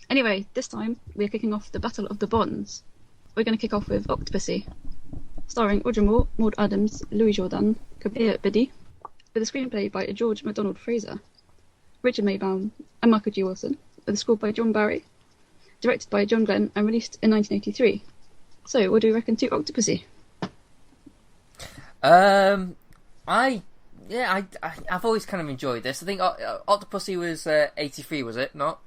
Anyway, this time we're kicking off the Battle of the Bonds. We're going to kick off with Octopussy, starring Audrey Moore, Maud Adams, Louis Jourdan, Kabir Bedi, with a screenplay by George MacDonald Fraser, Richard Maybaum, and Michael G. Wilson, with a score by John Barry, directed by John Glenn, and released in 1983. So, what do we reckon to Octopussy? I've always kind of enjoyed this. I think Octopussy was 83, was it not?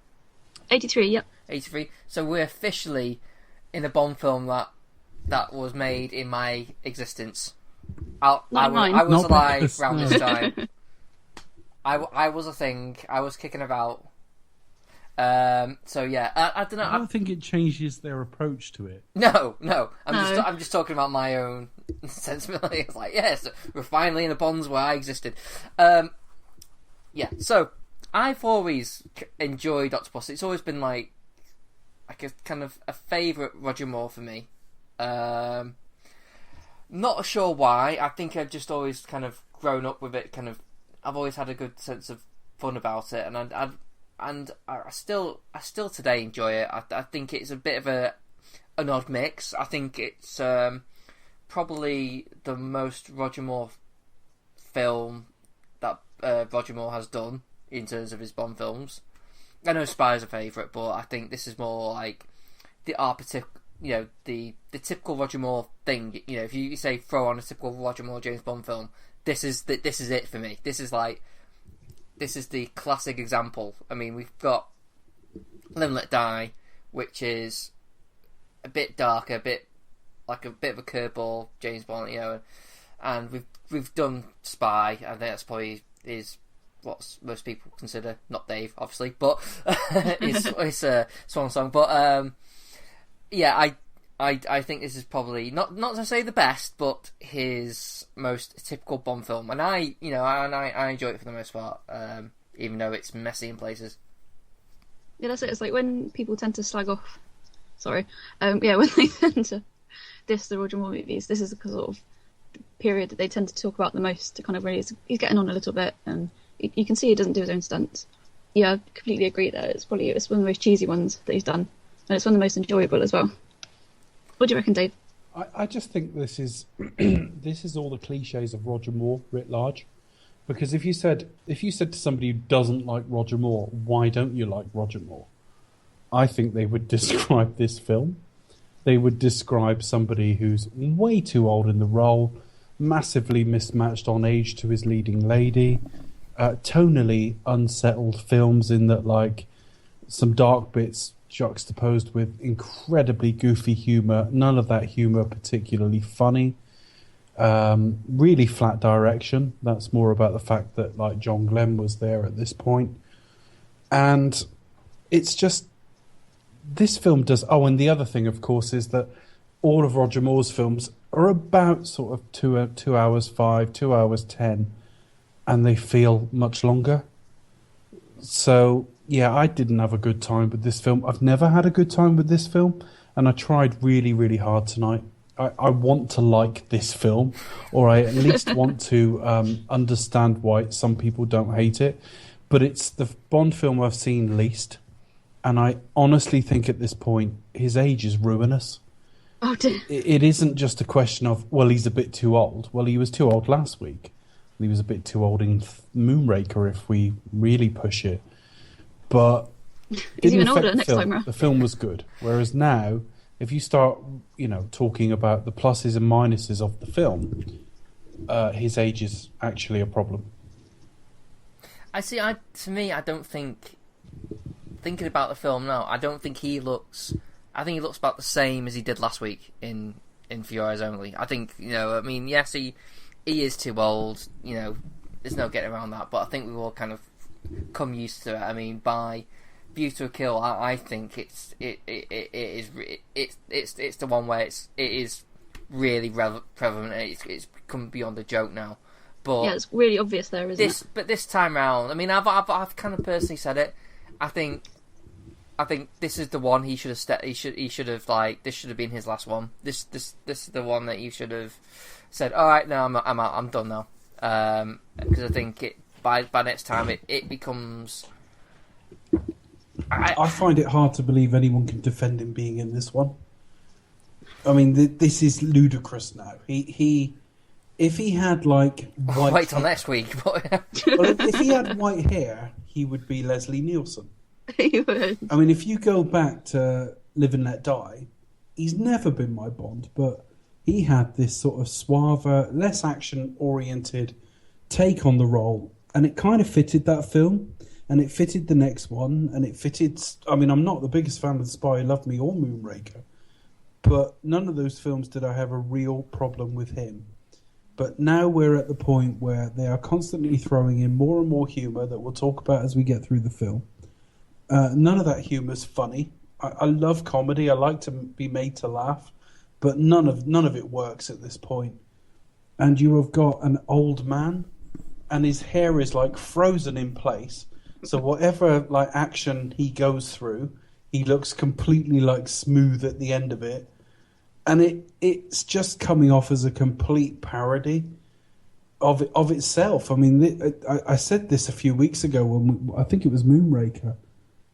83, yep. 83. So we're officially in a Bond film that was made in my existence. I was alive around this time. I was a thing. I was kicking about. So yeah, I don't know. I don't think it changes their approach to it. No. I'm just talking about my own sensibility. It's like, yes, we're finally in a Bonds where I existed. Yeah. So I've always enjoyed Octopussy. It's always been like a kind of a favourite Roger Moore for me. Not sure why. I think I've just always kind of grown up with it. I've always had a good sense of fun about it, and I still today enjoy it. I think it's a bit of an odd mix. I think it's probably the most Roger Moore film that Roger Moore has done in terms of his Bond films. I know Spy's a favourite, but I think this is more like the typical Roger Moore thing. You know, if you say throw on a typical Roger Moore James Bond film, this is it for me. This is the classic example. I mean, we've got Live and Let Die, which is a bit darker, a bit of a curveball James Bond, you know, and we've done Spy. I think that's probably is what most people consider, not Dave, obviously, but it's a swan song. But yeah, I think this is probably not to say the best, but his most typical Bond film, and I enjoy it for the most part, even though it's messy in places. Yeah, that's it. It's like when people tend to slag off. Sorry, when they tend to diss the Roger Moore movies, this is the sort of period that they tend to talk about the most. To kind of really, he's getting on a little bit, and you can see he doesn't do his own stunts. Yeah, I completely agree there. It's one of the most cheesy ones that he's done, and it's one of the most enjoyable as well. What do you reckon, Dave? I just think this is this is all the cliches of Roger Moore writ large. Because if you said to somebody who doesn't like Roger Moore, why don't you like Roger Moore? I think they would describe this film. They would describe somebody who's way too old in the role, massively mismatched on age to his leading lady, tonally unsettled films in that, like, some dark bits juxtaposed with incredibly goofy humour, none of that humour particularly funny. Really flat direction. That's more about the fact that, like, John Glenn was there at this point. And it's just, this film does... Oh, and the other thing, of course, is that all of Roger Moore's films are about sort of 2 hours 5, 2 hours 10, and they feel much longer. So, yeah, I didn't have a good time with this film. I've never had a good time with this film, and I tried really, really hard tonight. I want to like this film, or I at least want to understand why some people don't hate it. But it's the Bond film I've seen least, and I honestly think at this point his age is ruinous. Oh dear. It isn't just a question of, well, he's a bit too old. Well, he was too old last week. He was a bit too old in Moonraker if we really push it. But he's even older next time around. The film was good. Whereas now, if you start, talking about the pluses and minuses of the film, his age is actually a problem. To me, I don't think, thinking about the film now, I don't think he looks... I think he looks about the same as he did last week in For Your Eyes Only. I think, yes, he is too old, there's no getting around that, but I think we've all kind of come used to it. I mean, by View to a Kill, I think it's the one where it is really prevalent. It's become beyond a joke now. But yeah, it's really obvious there, isn't it? But this time round, I mean, I've kind of personally said it. I think this is the one he should have. He should have, like, this should have been his last one. This is the one that you should have said. All right, no, I'm out. I'm done now. Because I think by next time it becomes I find it hard to believe anyone can defend him being in this one. I mean, this is ludicrous now. If he had like white wait till next week. well, if he had white hair, he would be Leslie Nielsen. He would. I mean, if you go back to Live and Let Die, he's never been my Bond, but he had this sort of suave, less action-oriented take on the role, and it kind of fitted that film, and it fitted the next one, and it fitted... I mean, I'm not the biggest fan of The Spy Who Loved Me or Moonraker, but none of those films did I have a real problem with him. But now we're at the point where they are constantly throwing in more and more humour that we'll talk about as we get through the film. None of that humour's funny. I love comedy. I like to be made to laugh, but none of it works at this point. And you have got an old man, and his hair is like frozen in place. So whatever like action he goes through, he looks completely like smooth at the end of it. And it's just coming off as a complete parody of itself. I mean, I said this a few weeks ago when I think it was Moonraker.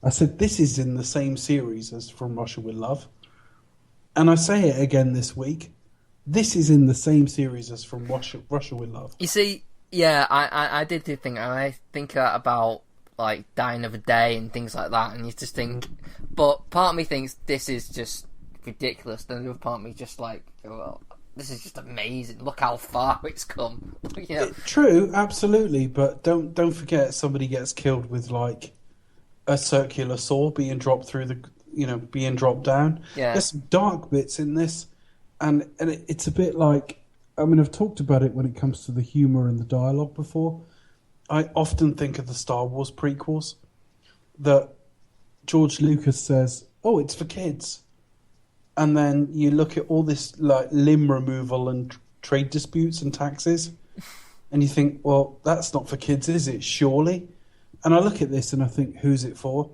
I said this is in the same series as From Russia with Love, and I say it again this week. This is in the same series as From Russia with Love. You see, yeah, I did think, and I think about like Die Another Day and things like that, and you just think, but part of me thinks this is just ridiculous, then the other part of me just like, well, this is just amazing, look how far it's come. You know? True, absolutely, but don't forget somebody gets killed with like a circular saw being dropped through being dropped down. Yeah, there's some dark bits in this, and it's a bit like, I mean, I've talked about it when it comes to the humour and the dialogue before. I often think of the Star Wars prequels, that George Lucas says, oh, it's for kids. And then you look at all this like limb removal and trade disputes and taxes, and you think, well, that's not for kids, is it? Surely. And I look at this and I think, who's it for?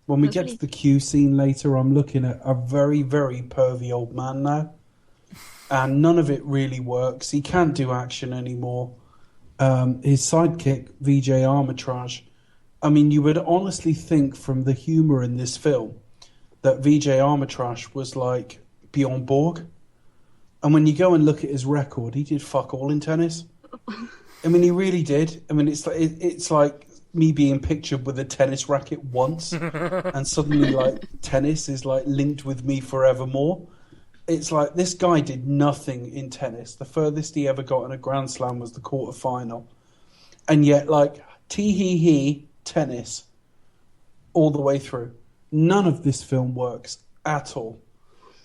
When we get to the Q scene later, I'm looking at a very, very pervy old man now, and none of it really works. He can't do action anymore. His sidekick, VJ Armitage. I mean, you would honestly think from the humour in this film that VJ Armitage was like Bjorn Borg. And when you go and look at his record, he did fuck all in tennis. I mean, he really did. I mean, it's like me being pictured with a tennis racket once, and suddenly like tennis is like linked with me forevermore. It's like this guy did nothing in tennis. The furthest he ever got in a Grand Slam was the quarterfinal. And yet, like, tee-hee-hee, tennis all the way through. None of this film works at all.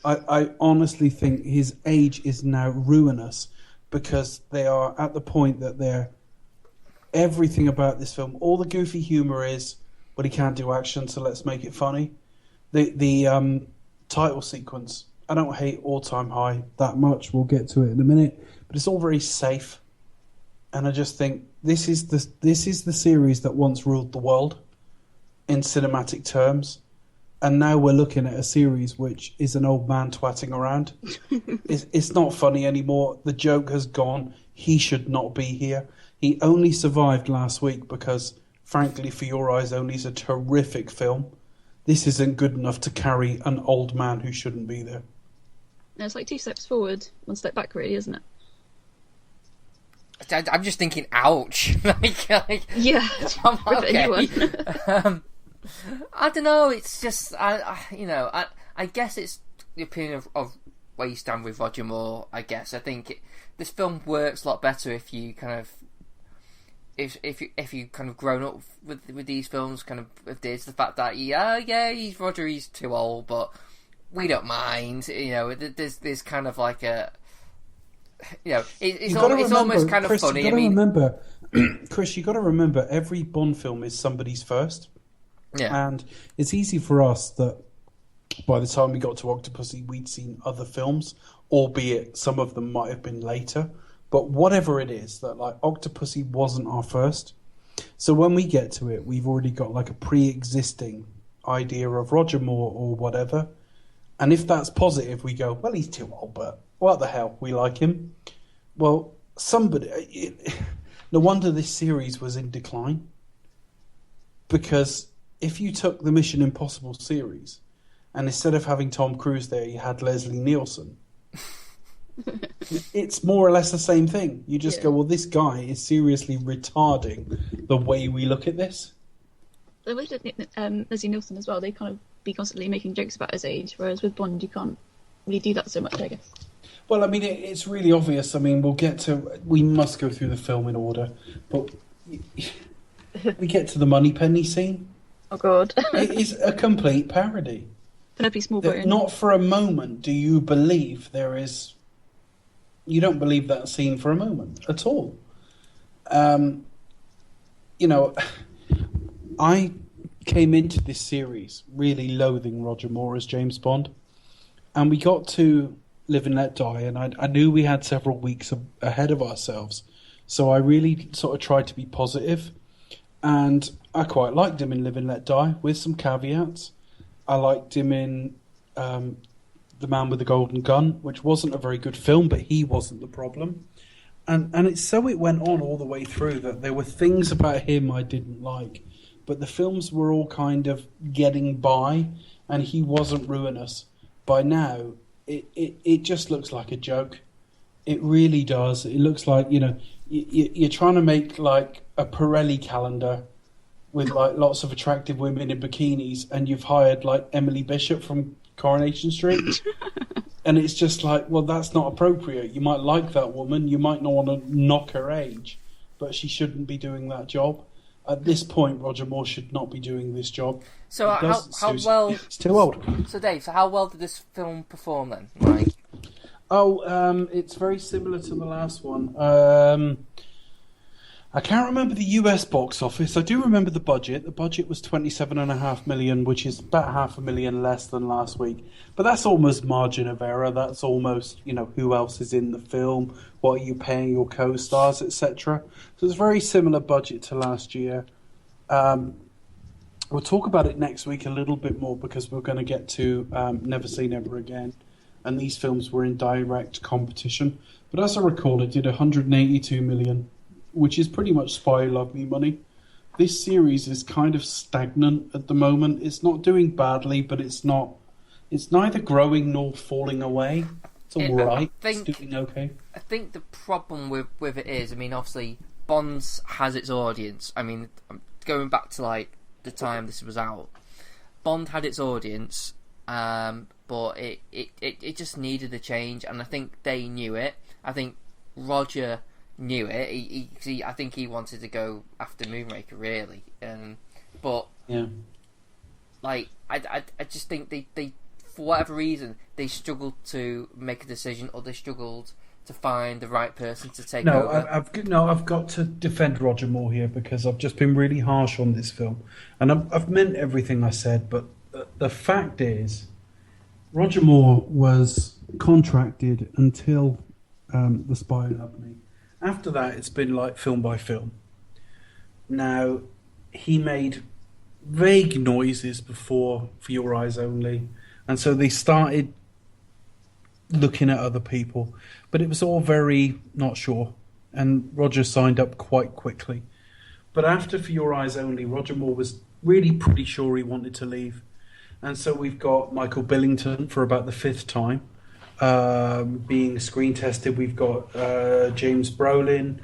I honestly think his age is now ruinous, because they are at the point that everything about this film, all the goofy humour is, but he can't do action, so let's make it funny. The title sequence, I don't hate All Time High that much. We'll get to it in a minute, but it's all very safe. And I just think this is the series that once ruled the world in cinematic terms. And now we're looking at a series which is an old man twatting around. It's not funny anymore. The joke has gone. He should not be here. He only survived last week because, frankly, For Your Eyes Only is a terrific film. This isn't good enough to carry an old man who shouldn't be there. No, it's like 2 steps forward, 1 step back, really, isn't it? I'm just thinking, ouch. Yeah, okay. I don't know. It's just, I guess it's the opinion of where you stand with Roger Moore. I guess I think this film works a lot better if you kind of, if you kind of grown up with these films, kind of with this, the fact that he's Roger, he's too old, but we don't mind. You know, there's kind of like a. You know, it's almost kind of Chris, funny. Chris, you got to remember, every Bond film is somebody's first. Yeah. And it's easy for us that by the time we got to Octopussy, we'd seen other films, albeit some of them might have been later. But whatever it is, that like Octopussy wasn't our first. So when we get to it, we've already got like a pre-existing idea of Roger Moore or whatever. And if that's positive, we go, well, he's too old, but what the hell, we like him. Well, no wonder this series was in decline. Because if you took the Mission Impossible series and instead of having Tom Cruise there, you had Leslie Nielsen, it's more or less the same thing. You just go, well, this guy is seriously retarding the way we look at this. With Leslie Nielsen as well, they kind of be constantly making jokes about his age, whereas with Bond, you can't really do that so much, I guess. Well, I mean, it's really obvious. I mean, we must go through the film in order, but we get to the Moneypenny scene. Oh, God. It is a complete parody. Penelope Smallbone. Not for a moment do you believe there is... You don't believe that scene for a moment at all. You know, I came into this series really loathing Roger Moore as James Bond, and we got to Live and Let Die, and I knew we had several weeks ahead of ourselves, so I really sort of tried to be positive, and I quite liked him in Live and Let Die, with some caveats. I liked him in The Man with the Golden Gun, which wasn't a very good film, but he wasn't the problem. And it went on all the way through that there were things about him I didn't like, but the films were all kind of getting by, and he wasn't ruinous. By now, it just looks like a joke. It really does. It looks like, you know, you're trying to make like a Pirelli calendar with like lots of attractive women in bikinis, and you've hired like Emily Bishop from Coronation Street. And it's just like, well, that's not appropriate. You might like that woman, you might not want to knock her age, but she shouldn't be doing that job. At this point, Roger Moore should not be doing this job. So how well... It's too old. So Dave, how well did this film perform then? Like... It's very similar to the last one. I can't remember the US box office. I do remember the budget. The budget was $27.5 million, which is about $500,000 less than last week. But that's almost margin of error. That's almost, you know, who else is in the film, what are you paying your co-stars, etc. So it's a very similar budget to last year. We'll talk about it next week a little bit more because we're going to get to Never Say Never Again. And these films were in direct competition. But as I recall, it did $182 million. Which is pretty much Spy Love Me money. This series is kind of stagnant at the moment. It's not doing badly, but it's neither growing nor falling away. It's all right. It's doing okay. I think the problem with it is, I mean, obviously, Bond has its audience. I mean, going back to like the time this was out, Bond had its audience, but it just needed a change, and I think they knew it. I think Roger knew it. I think he wanted to go after Moonraker, really. But yeah, like I just think they for whatever reason they struggled to make a decision, or they struggled to find the right person to take over. I've got to defend Roger Moore here because I've just been really harsh on this film, and I've meant everything I said. But the fact is, Roger Moore was contracted until The Spy Who Loved Me. After that, it's been like film by film. Now, he made vague noises before For Your Eyes Only, and so they started looking at other people, but it was all very not sure, and Roger signed up quite quickly. But after For Your Eyes Only, Roger Moore was really pretty sure he wanted to leave, and so we've got Michael Billington for about the fifth time. Being screen tested. We've got James Brolin,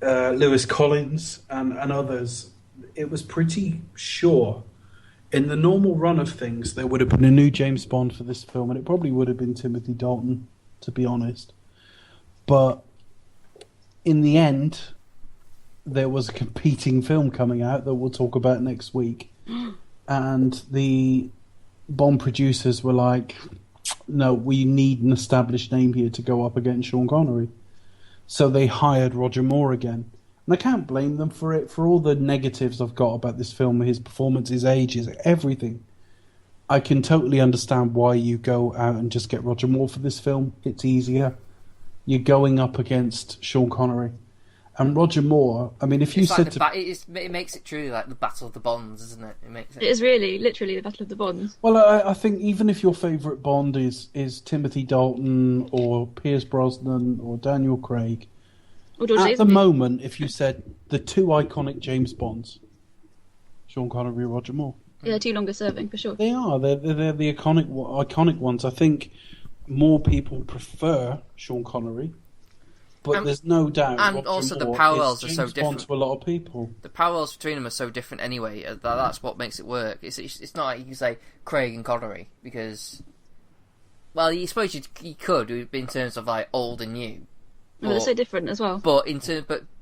Lewis Collins, and others. It was pretty sure in the normal run of things there would have been a new James Bond for this film, and it probably would have been Timothy Dalton, to be honest. But in the end, there was a competing film coming out that we'll talk about next week, and the Bond producers were like, no, we need an established name here to go up against Sean Connery. So they hired Roger Moore again. And I can't blame them for it, for all the negatives I've got about this film, his performance, his age, his everything. I can totally understand why you go out and just get Roger Moore for this film. It's easier. You're going up against Sean Connery. And Roger Moore, I mean, if you said it makes it truly like the Battle of the Bonds, isn't it? It is really, literally the Battle of the Bonds. Well, I think even if your favourite Bond is Timothy Dalton or Pierce Brosnan or Daniel Craig, or George at Lazenby. the moment, if you said the two iconic James Bonds, Sean Connery, Roger Moore. Yeah, too longer serving for sure. They are. They're the iconic ones. I think more people prefer Sean Connery, but there's no doubt. And Roger also Moore the parallels are is so James Bond different to a lot of people. The parallels between them are so different anyway. That's what makes it work. It's not like you can say Craig and Connery because, well, you suppose you could in terms of like old and new. But they're so different as well. But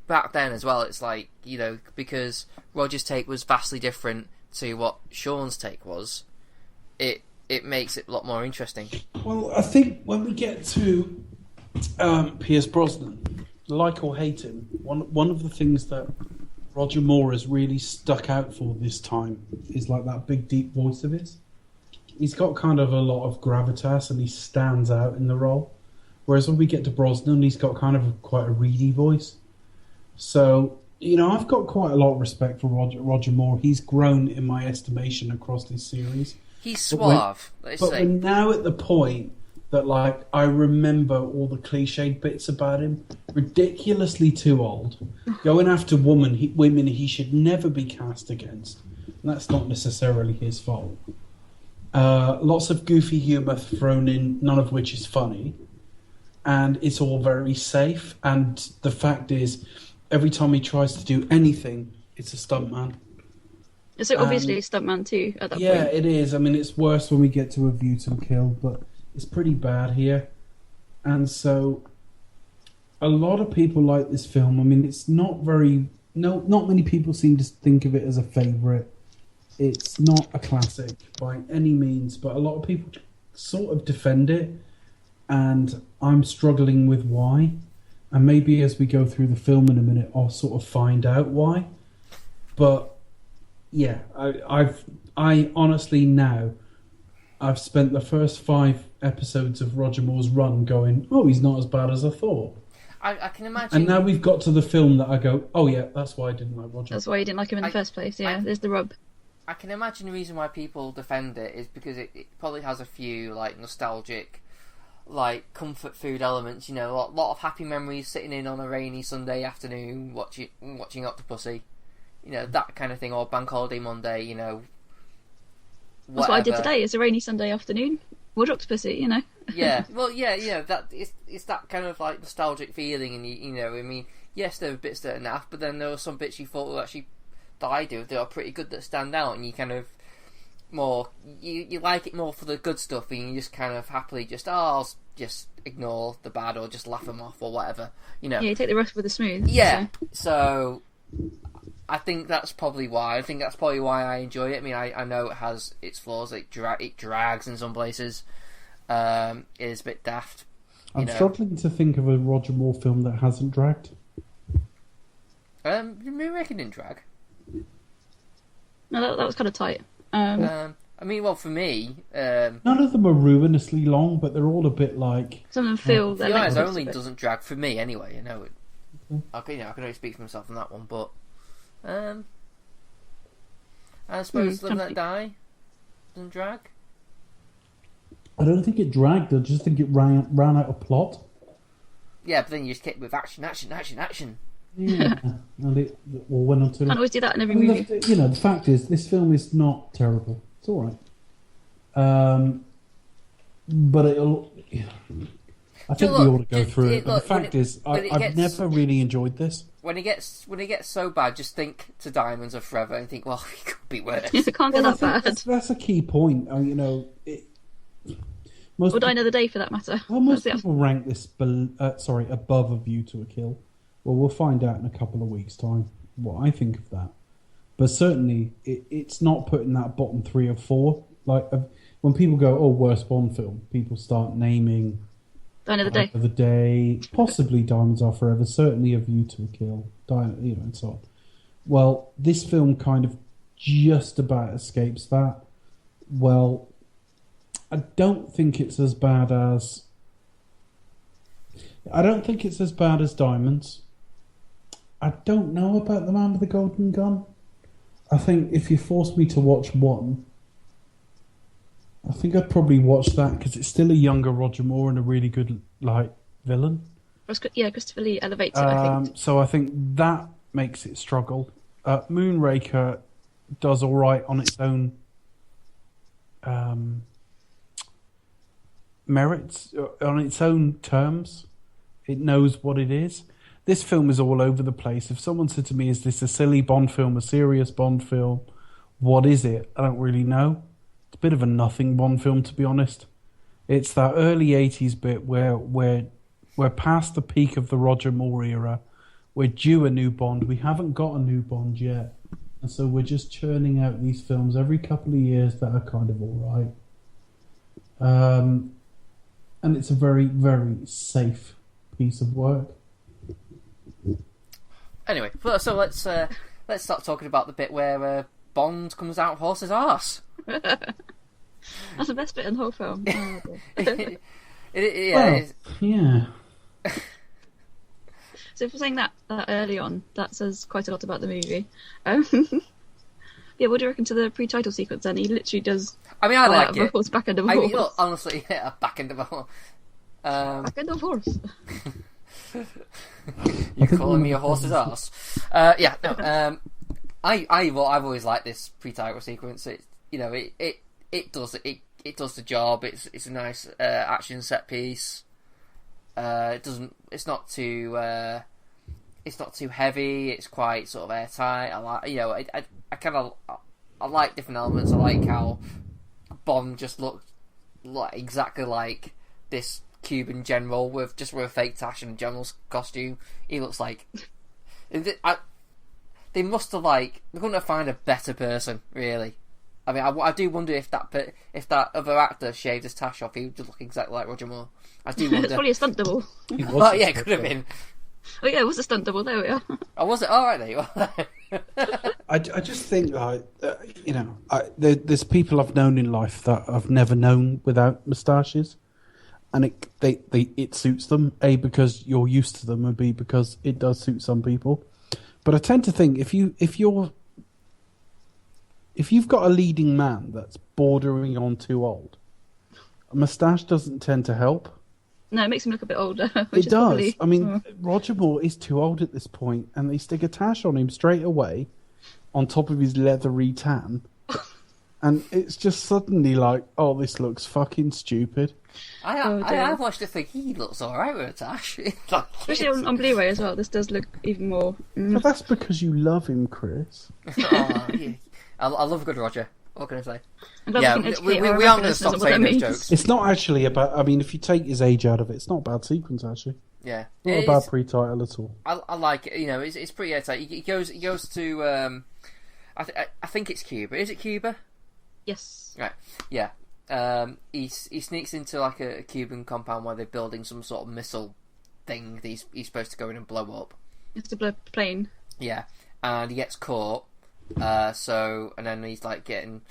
back then as well, it's like, you know, because Roger's take was vastly different to what Sean's take was. It makes it a lot more interesting. Well, I think when we get to Pierce Brosnan, like or hate him, one of the things that Roger Moore has really stuck out for this time is like that big deep voice of his. He's got kind of a lot of gravitas and he stands out in the role. Whereas when we get to Brosnan, he's got kind of quite a reedy voice. So, you know, I've got quite a lot of respect for Roger Moore. He's grown in my estimation across this series. He's suave. But we're now at the point that, like, I remember all the cliched bits about him. Ridiculously too old. Going after women he should never be cast against. And that's not necessarily his fault. Lots of goofy humour thrown in, none of which is funny. And it's all very safe. And the fact is, every time he tries to do anything, it's a stuntman. It's obviously a stuntman too at that point. Yeah, it is. I mean, it's worse when we get to A View to a Kill, but it's pretty bad here. And so, a lot of people like this film. I mean, it's not many people seem to think of it as a favourite. It's not a classic by any means, but a lot of people sort of defend it. And I'm struggling with why. And maybe as we go through the film in a minute, I'll sort of find out why. But yeah, I honestly now, I've spent the first 5 episodes of Roger Moore's run going, oh, he's not as bad as I thought. I can imagine. And now we've got to the film that I go, oh yeah, that's why I didn't like Roger. That's why you didn't like him in the first place. Yeah, there's the rub. I can imagine the reason why people defend it is because it probably has a few like nostalgic, like comfort food elements. You know, a lot of happy memories sitting in on a rainy Sunday afternoon watching Octopussy. You know, that kind of thing, or Bank Holiday Monday. You know, whatever. That's what I did today. It's a rainy Sunday afternoon. Watch Octopussy. You know. Yeah, well, yeah. That it's that kind of like nostalgic feeling, and you know, I mean, yes, there were bits that are naff, but then there were some bits you thought were actually that I do. They are pretty good that stand out, and you kind of more you like it more for the good stuff, and you just kind of happily I'll just ignore the bad or just laugh them off or whatever, you know. Yeah, you take the rough with the smooth. Yeah, so I think that's probably why. I think that's probably why I enjoy it. I mean, I know it has its flaws. It drags in some places. It is a bit daft. I'm struggling to think of a Roger Moore film that hasn't dragged. Moonraker didn't drag. No, that was kind of tight. I mean, well, for me, none of them are ruinously long, but they're all a bit like. Some of them feel. The Eyes Only doesn't drag for me anyway. You know, I can only speak for myself on that one, but I suppose Live and Let Die doesn't drag. I don't think it dragged. I just think it ran out of plot. Yeah, but then you just kept with action. Yeah, and it all went on to. Can't always do that in every movie. The fact is, this film is not terrible. It's all right. But it'll. I think we ought to go through it. But the fact is, I've never really enjoyed this. When it gets so bad, just think to Diamonds Are Forever and think, well, it could be worse. It can't get that bad. That's a key point. Or Die Another Day, for that matter. Well, most people rank this above A View to a Kill. Well, we'll find out in a couple of weeks' time what I think of that. But certainly, it's not put in that bottom 3 or 4. Like when people go, "Oh, worst Bond film," people start naming Die Another Day, possibly Diamonds Are Forever, certainly A View to a Kill, and so on. Well, this film kind of just about escapes that. Well, I don't think it's as bad as Diamonds. I don't know about The Man with the Golden Gun. I think if you forced me to watch one, I think I'd probably watch that because it's still a younger Roger Moore and a really good villain. Yeah, Christopher Lee elevates it, I think. So I think that makes it struggle. Moonraker does all right on its own merits, on its own terms. It knows what it is. This film is all over the place. If someone said to me, is this a silly Bond film, a serious Bond film? What is it? I don't really know. It's a bit of a nothing Bond film, to be honest. It's that early 80s bit where we're past the peak of the Roger Moore era. We're due a new Bond. We haven't got a new Bond yet. And so we're just churning out these films every couple of years that are kind of all right. And it's a very, very safe piece of work. Anyway, so let's start talking about the bit where Bond comes out horse's arse. That's the best bit in the whole film. Yeah. So if we're saying that early on, that says quite a lot about the movie. Yeah, what do you reckon to the pre-title sequence then? He literally does... I mean, I like it. Horse, back end of a horse. Look, honestly, yeah, back end of a horse. Back end of a horse. You're calling me a horse's arse? Yeah, no, I've always liked this pre-title sequence. It does the job. It's a nice action set piece. It's not too heavy. It's quite sort of airtight. I like different elements. I like how Bond just looked exactly like this Cuban general with a fake tash and a general's costume. He looks like they must have they couldn't have found a better person, really. I mean, I do wonder if that other actor shaved his tash off, he would look exactly like Roger Moore. I do wonder. It's probably a stunt double. Oh yeah, it could have been. Oh yeah, it was a stunt double. There we are. Oh, was it? All right, there you are. I just think, there's people I've known in life that I've never known without moustaches, and it suits them. A, because you're used to them, and B, because it does suit some people. But I tend to think if you've got a leading man that's bordering on too old, a moustache doesn't tend to help. No, it makes him look a bit older. It does. Probably... I mean, Roger Moore is too old at this point, and they stick a tash on him straight away, on top of his leathery tan, and it's just suddenly like, oh, this looks fucking stupid. I watched it think he looks alright with a tash. Especially on Blu-ray as well. This does look even more... But that's because you love him, Chris. Oh, yeah. I love a good Roger. What can I say? Yeah, we aren't going to stop saying those jokes. It's not actually about... I mean, if you take his age out of it, it's not a bad sequence, actually. Yeah. Not a bad pre-title at all. I like it. It's pretty airtight. He goes to... I think it's Cuba. Is it Cuba? Yes. Right. Yeah. He sneaks into a Cuban compound where they're building some sort of missile thing that he's supposed to go in and blow up. He has to blow up a plane. Yeah. And he gets caught. And then he's getting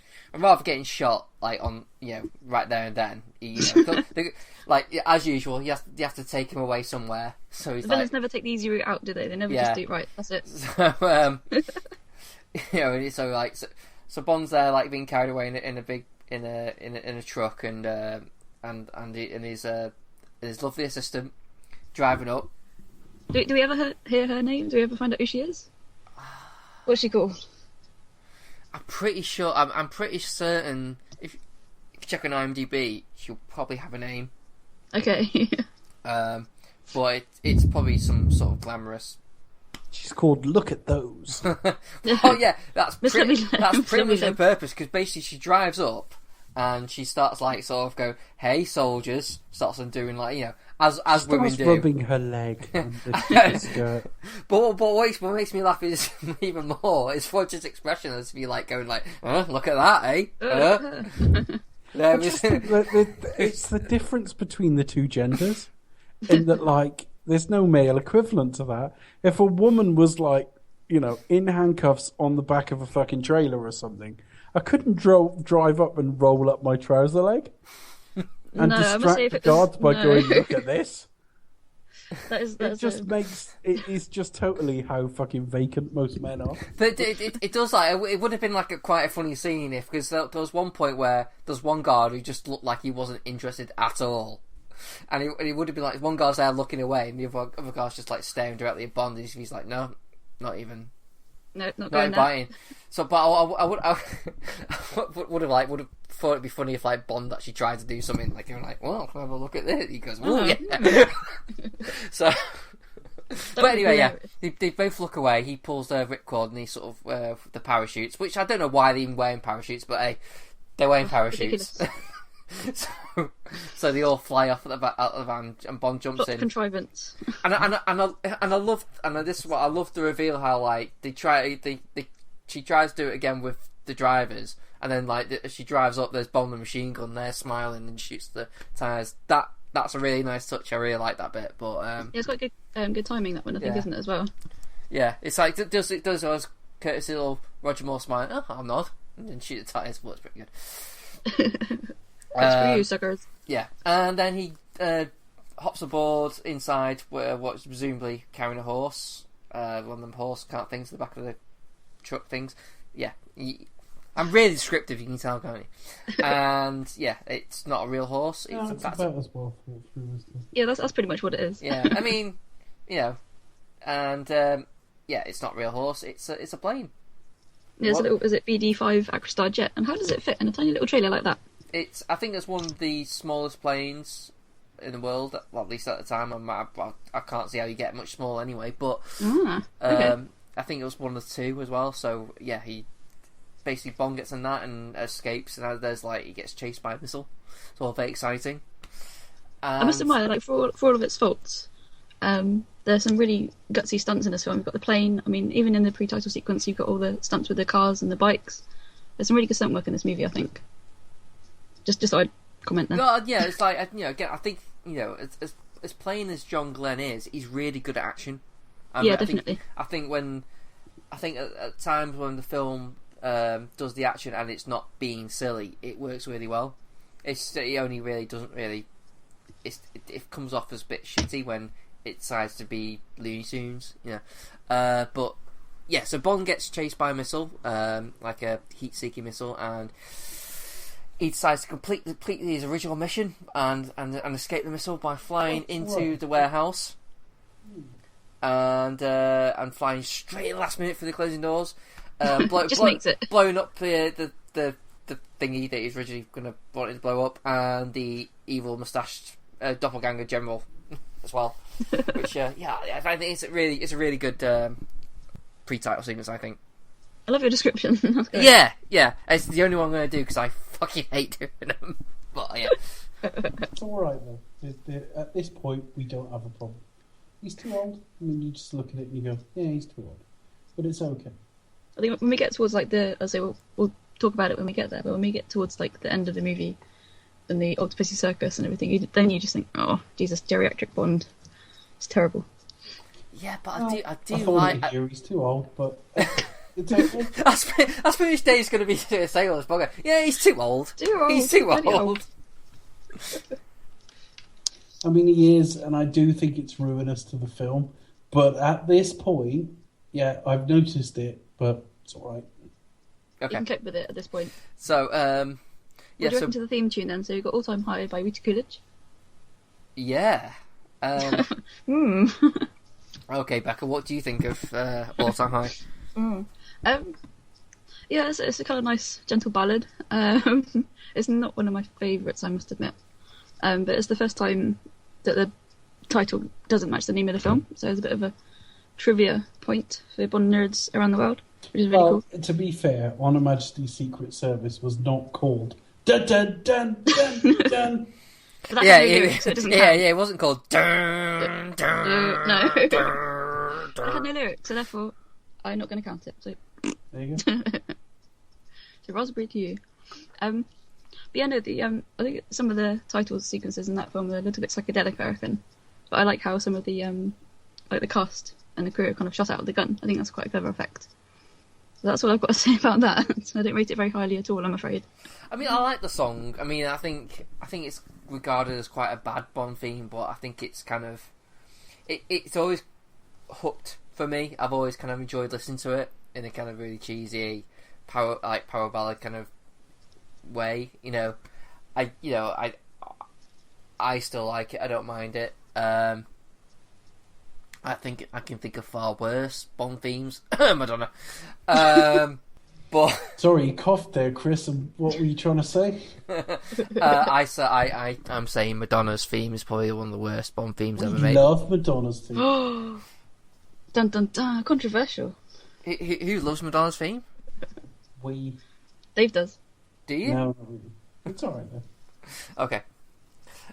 shot on right there and then. As usual, you have to take him away somewhere. So he's villains never take the easy route out, do they? They never just do right. That's it. So Bond's there being carried away in a truck and his lovely assistant driving up. Do we ever hear her name? Do we ever find out who she is? What's she called? I'm pretty sure. I'm pretty certain. If you check on IMDb, she'll probably have a name. Okay. But it's probably some sort of glamorous. She's called Look at Those. Oh yeah, that's pretty much her purpose, because basically she drives up and she starts go, hey soldiers, starts on doing as women do. Rubbing her leg under the skirt. But what makes me laugh is even more is Roger's expression as if going look at that, eh? It's the difference between the two genders, in that there's no male equivalent to that. If a woman was in handcuffs on the back of a fucking trailer or something, I couldn't drive up and roll up my trouser leg and distract the guards by going, look at this. It is just totally how fucking vacant most men are. But it does it would have been quite a funny scene because there was one point where there's one guard who just looked like he wasn't interested at all. And he would have been one guy's there looking away, and the other guy's just staring directly at Bond. And he's no, not even. No, not not going there. inviting. So, but would have thought it'd be funny if like Bond actually tried to do something like you're like, well, can I have a look at this? He goes, oh yeah. So, but anyway, yeah, they both look away. He pulls the ripcord and he sort of the parachutes, which I don't know why they're even wearing parachutes, but hey, they're wearing parachutes. So they all fly off out of the van, and Bond jumps Lots in. of contrivance. And I love, this is what I love the reveal, how like she tries to do it again with the drivers, and then like as she drives up, there's Bond with a machine gun there smiling and shoots the tires. That's a really nice touch. I really like that bit. But Yeah, it's quite good timing, that one, I think, isn't it, as well? Yeah, it's like it does always courtesy little Roger Moore smiling. Oh, I'll nod and then shoot the tires. Well, it's pretty good. That's for you, suckers. Yeah, and then he hops aboard inside what's presumably carrying a horse. One of them horse cart things at the back of the truck things. Yeah, I'm really descriptive, you can tell, can't you? And yeah, it's not a real horse. It's about as well thought through as this. Yeah, that's pretty much what it is. Yeah, I mean, and yeah, it's not a real horse. It's a plane. Yeah, it's a little, is it BD5 Acrostar jet? And how does it fit in a tiny little trailer like that? I think it's one of the smallest planes in the world, well, at least at the time. I can't see how you get much smaller anyway, but Okay. I think it was one of the two as well. So yeah, he basically Bond gets in that and escapes, and there's like he gets chased by a missile. It's all very exciting. I must admire, like, for all of its faults, there's some really gutsy stunts in this film. You've got the plane. I mean, even in the pre-title sequence, you've got all the stunts with the cars and the bikes. There's some really good stunt work in this movie, I think. Just so I'd comment there. No, yeah, it's like again, I think as plain as John Glenn is, he's really good at action. Yeah, definitely. I think at times when the film does the action and it's not being silly, it works really well. It only really doesn't really. It comes off as a bit shitty when it decides to be Looney Tunes, but yeah, so Bond gets chased by a missile, like a heat-seeking missile, and he decides to complete his original mission and escape the missile by flying into the warehouse, and flying straight at the last minute for the closing doors, makes it blowing up the thingy that he's originally wanted to blow up, and the evil moustached doppelganger general as well. Which I think it's a really good pre-title sequence, I think. I love your description. That's great. Yeah. It's the only one I'm going to do because I fucking hate doing them. But yeah. It's alright though. At this point, we don't have a problem. He's too old. I mean, you just look at it and you go, yeah, he's too old. But it's okay. I think when we get towards like we'll talk about it when we get there, but when we get towards like the end of the movie and the Octopussy circus and everything, then you just think, oh, Jesus, geriatric Bond. It's terrible. Yeah, but I do like... He's too old, but... That's pretty much Dave's going to be saying on this podcast. Yeah, he's too old. He's too old. I mean, he is, and I do think it's ruinous to the film. But at this point, yeah, I've noticed it, but it's alright. Okay. You can cope with it at this point. So, we'll jump into the theme tune then. So you've got All Time High by Rita Coolidge. Yeah. Okay, Becca, what do you think of All Time High? Yeah, it's a kind of nice, gentle ballad. It's not one of my favourites, I must admit. But it's the first time that the title doesn't match the name of the film, so it's a bit of a trivia point for Bond nerds around the world, which is really cool. To be fair, On Her Majesty's Secret Service was not called dun dun dun dun dun. It wasn't called dun dun. No, dun, it had no lyrics, so therefore I'm not going to count it. So there you go. So raspberry to you. But yeah, no, I think some of the title sequences in that film are a little bit psychedelic, I reckon. But I like how some of the like the cast and the crew are kind of shot out with the gun. I think that's quite a clever effect. So that's all I've got to say about that. I don't rate it very highly at all, I'm afraid. I mean, I like the song. I mean, I think it's regarded as quite a bad Bond theme, but I think it's kind of it's always hooked for me. I've always kind of enjoyed listening to it in a kind of really cheesy power ballad kind of way. I still like it. I don't mind it. I think I can think of far worse Bond themes. Madonna. But sorry, you coughed there, Chris. And what were you trying to say? I'm saying Madonna's theme is probably one of the worst Bond themes ever made. I love Madonna's theme. Dun dun dun! Controversial. Who loves Madonna's theme? Dave does. Do you? No, it's alright then. Okay.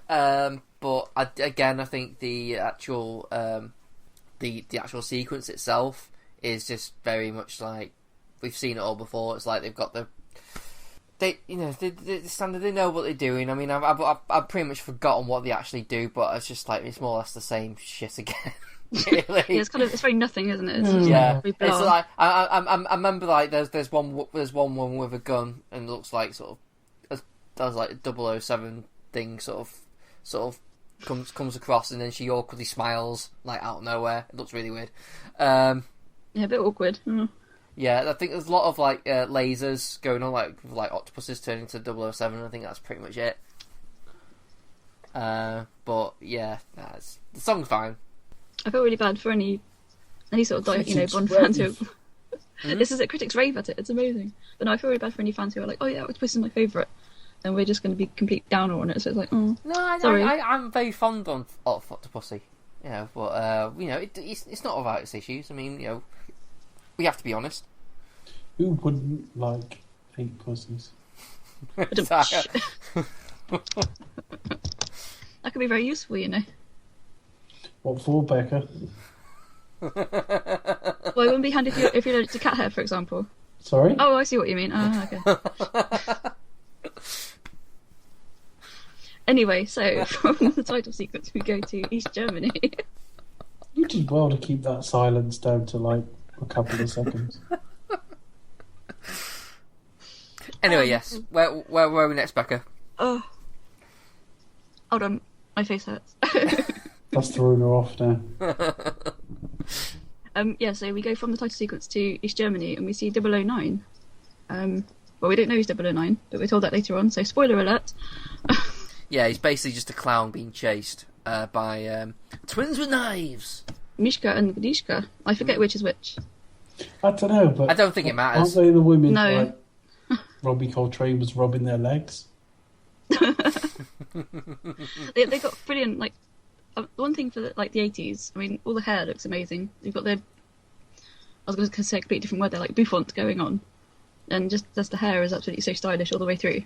But I think the actual the actual sequence itself is just very much like we've seen it all before. It's like they've got the standard. They know what they're doing. I mean, I've pretty much forgotten what they actually do, but it's just like it's more or less the same shit again. Really. Yeah, it's very nothing, isn't it? It's just it's like I remember like there's one woman with a gun and it looks like sort of does like a 007 thing sort of comes across and then she awkwardly smiles like out of nowhere. It looks really weird. Yeah, a bit awkward. Yeah, I think there's a lot of like lasers going on, like octopuses turning to 007. I think that's pretty much it. But yeah, the song's fine. I feel really bad for any sort of Bond fans who. This is it. Critics rave at it. It's amazing. But no, I feel really bad for any fans who are like, "Oh yeah, Octopussy is my favourite," and we're just going to be complete downer on it. So it's like, oh, no, sorry. I'm very fond of Octopussy. But it's not without its issues. I mean, we have to be honest. Who wouldn't like pink pussies? That could be very useful, What for, Becca? Well, it wouldn't be handy if you're allergic to cat hair, for example. Sorry? Oh, I see what you mean. Okay. Anyway, so from the title sequence, we go to East Germany. You did well to keep that silence down to like a couple of seconds. Anyway, yes. Where are we next, Becca? Oh, hold on, my face hurts. That's throwing her off now. So we go from the title sequence to East Germany and we see 009. Well, we don't know he's 009, but we're told that later on, so spoiler alert. Yeah, he's basically just a clown being chased by twins with knives. Mishka and Gdishka. I forget which is which. I don't know, but... I don't think it matters. Aren't they the women No. like Robbie Coltrane was rubbing their legs? They got brilliant, like... one thing for the 80s, I mean, all the hair looks amazing. You've got I was going to say a completely different word there, like bouffant going on. And just the hair is absolutely so stylish all the way through.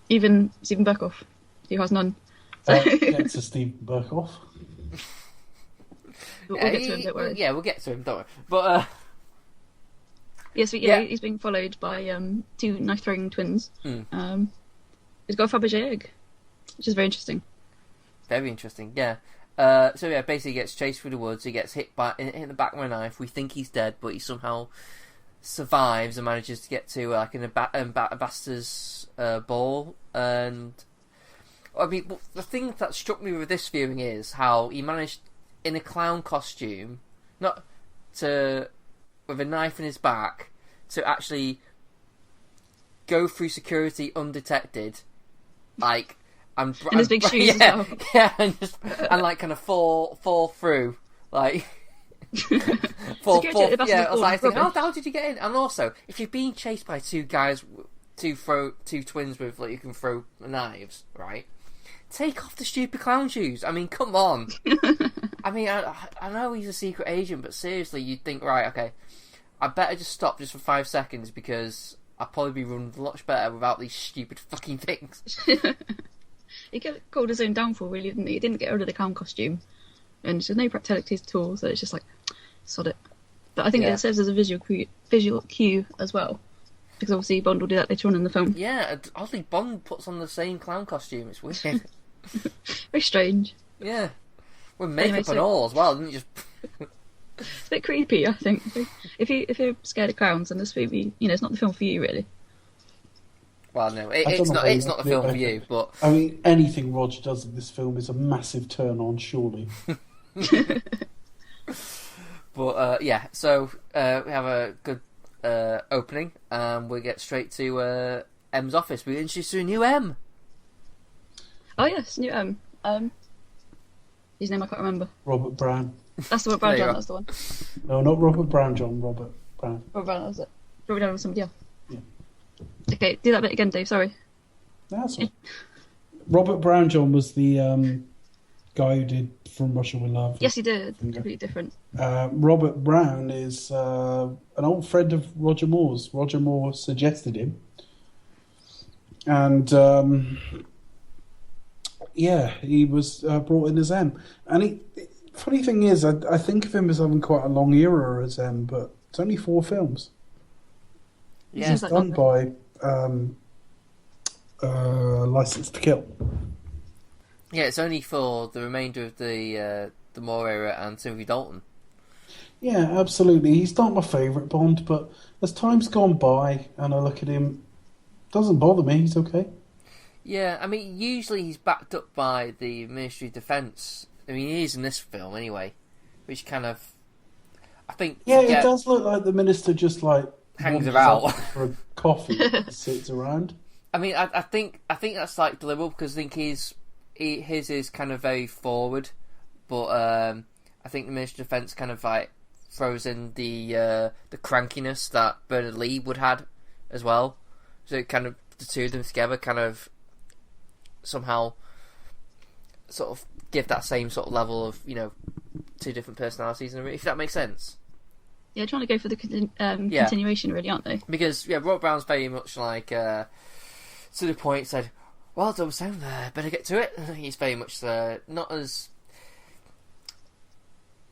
Even Stephen Burkoff, who has none. So... Get to Stephen Burkoff. We'll get to him, don't worry. Yeah, we'll get to him, don't worry. But, yes, he's being followed by two knife-throwing twins. He's got a Fabergé egg, which is very interesting. Very interesting, yeah. Basically he gets chased through the woods, he gets hit in the back with a knife, we think he's dead, but he somehow survives and manages to get to like an ambassador's ball, and I mean, the thing that struck me with this viewing is how he managed, in a clown costume, with a knife in his back, to actually go through security undetected, like, and his big shoes as well. Yeah, and like kind of fall through, like fall. Yeah, I was like, how did you get in? And also, if you're being chased by two twins with like you can throw knives, right? Take off the stupid clown shoes. I mean, come on. I mean, I know he's a secret agent, but seriously, you'd think, right, okay, I better just stop just for 5 seconds because I'd probably be running a lot better without these stupid fucking things. He called his own downfall, really, didn't he? He didn't get rid of the clown costume, and there's no practicalities at all, so it's just like, sod it. But I think it serves as a visual cue as well, because obviously Bond will do that later on in the film. Yeah, oddly Bond puts on the same clown costume. It's weird. Very strange. Yeah, with makeup and all as well, didn't you? It's a bit creepy, I think. If you're scared of clowns, then this movie, it's not the film for you, really. Well, no, it's not the film for you, but I mean, anything Roger does in this film is a massive turn on, surely. But so we have a good opening, and we get straight to M's office. We introduce a new M. Oh yes, new M. His name I can't remember. Robert Brown. That's the one, Brown John, that's the one. No, not Robert Brown John, Robert Brown. Robert Brown, that was it. Robert Brown was somebody else. Yeah. Okay, do that bit again, Dave, sorry. That's all. Robert Brown John was the guy who did From Russia With Love. Yes, he did. Completely different. Robert Brown is an old friend of Roger Moore's. Roger Moore suggested him. And, he was brought in as M. And funny thing is, I think of him as having quite a long era as M, but it's only 4 films. Yeah. It's done by License to Kill. Yeah, it's only for the remainder of the Moore era and Timothy Dalton. Yeah, absolutely. He's not my favourite Bond, but as time's gone by and I look at him, it doesn't bother me. He's okay. Yeah, I mean, usually he's backed up by the Ministry of Defence. I mean, he is in this film anyway, which kind of, I think... Yeah, it does look like the minister just, like... hangs about. For a coffee and sits around. I mean, I think that's, like, deliberate, because I think his is kind of very forward, but I think the Ministry of Defence kind of, like, throws in the crankiness that Bernard Lee would had as well. So it kind of, the two of them together kind of somehow sort of give that same sort of level of, you know, 2 different personalities, if that makes sense. Yeah, trying to go for the continuation, really, aren't they? Because, Robert Brown's very much like, to the point, said, well done, Sam, better get to it. He's very much not as...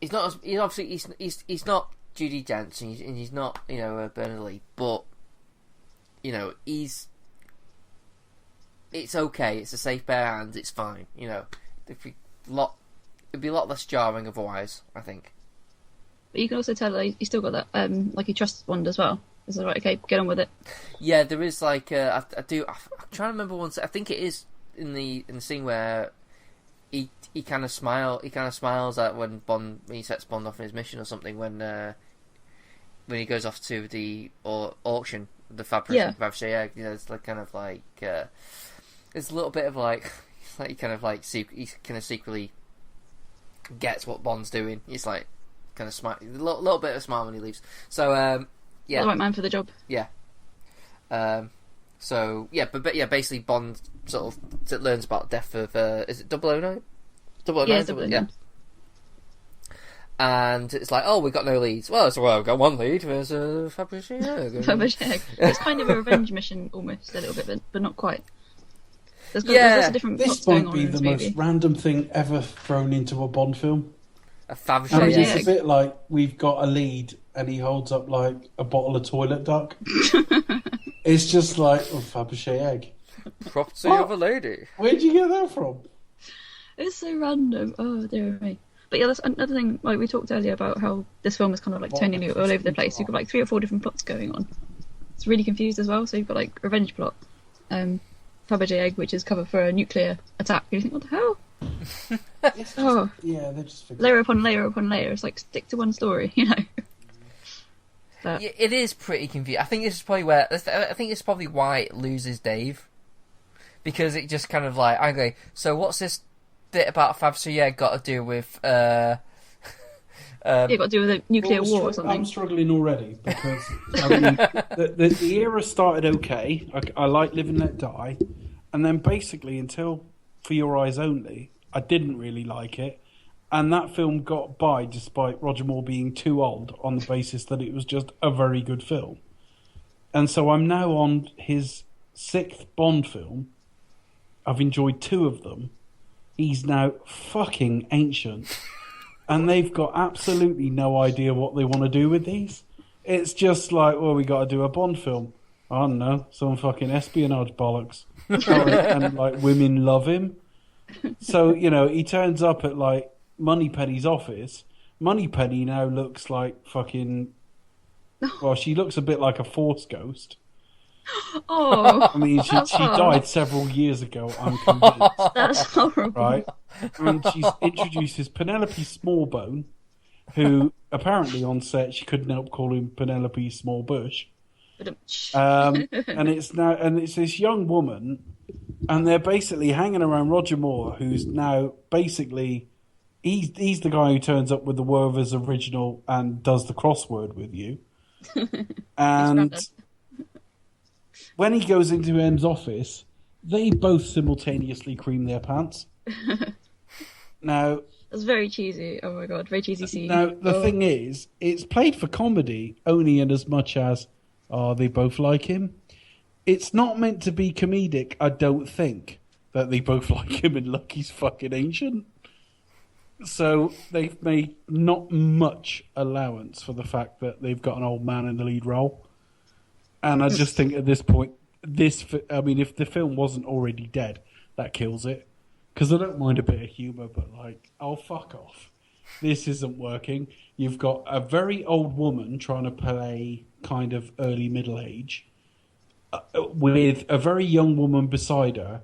He's not as... He's not Judi Dench, and he's not, you know, Bernard Lee, but, you know, it's okay, it's a safe pair of hands, it's fine, you know. It'd be a lot less jarring otherwise, I think. But you can also tell that he's still got that, like he trusts Bond as well. Is it right? Okay, get on with it. Yeah, there is like I'm trying to remember one. I think it is in the scene where he kind of smiles at when he sets Bond off on his mission or something when he goes off to the auction, the Fabergé. You know, it's like kind of like there's a little bit of like he kind of secretly gets what Bond's doing. He's like kind of smile, a little bit of a smile when he leaves. So yeah, the right man for the job. Yeah. So yeah, but basically Bond sort of learns about death of is it 009? 009? Yeah, 009. Yeah. And it's like, oh, we've got no leads. Well, we've got one lead. There's Fabergé. Fabergé. It's kind of a revenge mission, almost a little bit, but not quite. There's a different this going might on be in the this movie. most random thing ever thrown into a Bond film. A Fabergé. I mean, Fabergé. it's a bit like we've got a lead and he holds up like a bottle of toilet duck. It's just like Fabergé egg. Property of a lady. Where'd you get that from? It's so random. Oh dear me. But yeah, that's another thing. Like we talked earlier about how this film is kind of like tonally all over the place. You've got like 3 or 4 different plots going on. It's really confused as well. So you've got like revenge plot, Fabergé egg, which is cover for a nuclear attack. You think, what the hell? Oh, yeah, they just layer upon layer upon layer. It's like stick to one story, you know. But... Yeah, it is pretty confusing. I think this is probably why it loses Dave, because it just kind of like, okay, so what's this bit about Fabergé got to do with got to do with a nuclear war or something. I'm struggling already because I mean, the era started okay. I like Live and Let Die, and then basically until For Your Eyes Only, I didn't really like it, and that film got by despite Roger Moore being too old on the basis that it was just a very good film. And so I'm now on his 6th Bond film. I've enjoyed 2 of them. He's now fucking ancient. And they've got absolutely no idea what they want to do with these. It's just like, well, we got to do a Bond film. I don't know, some fucking espionage bollocks. And like women love him. So, you know, he turns up at like Moneypenny's office. Moneypenny now looks like fucking... Well, she looks a bit like a Force ghost. Oh, I mean, she died several years ago, I'm convinced. that's horrible. Right? And she introduces Penelope Smallbone, who apparently on set she couldn't help calling Penelope Smallbush. And it's this young woman, and they're basically hanging around Roger Moore, who's now basically He's the guy who turns up with the Werther's original and does the crossword with you. And when he goes into M's office, they both simultaneously cream their pants. Now, that's very cheesy. Oh my god, very cheesy scene. Now, the thing is, it's played for comedy only in as much as, they both like him. It's not meant to be comedic, I don't think, that they both like him and Lucky's fucking ancient. So they've made not much allowance for the fact that they've got an old man in the lead role. And I just think at this point, if the film wasn't already dead, that kills it. Because I don't mind a bit of humour, but fuck off. This isn't working. You've got a very old woman trying to play kind of early middle age with a very young woman beside her,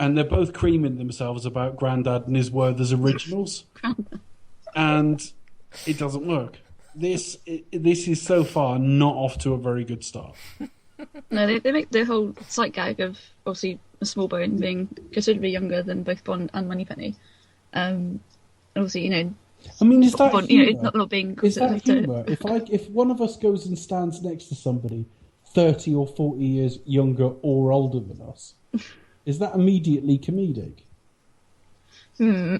and they're both creaming themselves about Grandad and his Werther's originals. And it doesn't work. This is so far not off to a very good start. No, they make the whole sight gag of obviously Smallbone being considerably younger than both Bond and Moneypenny. Obviously, is that Bond, humour? not being Is that humour? If one of us goes and stands next to somebody 30 or 40 years younger or older than us, is that immediately comedic? No,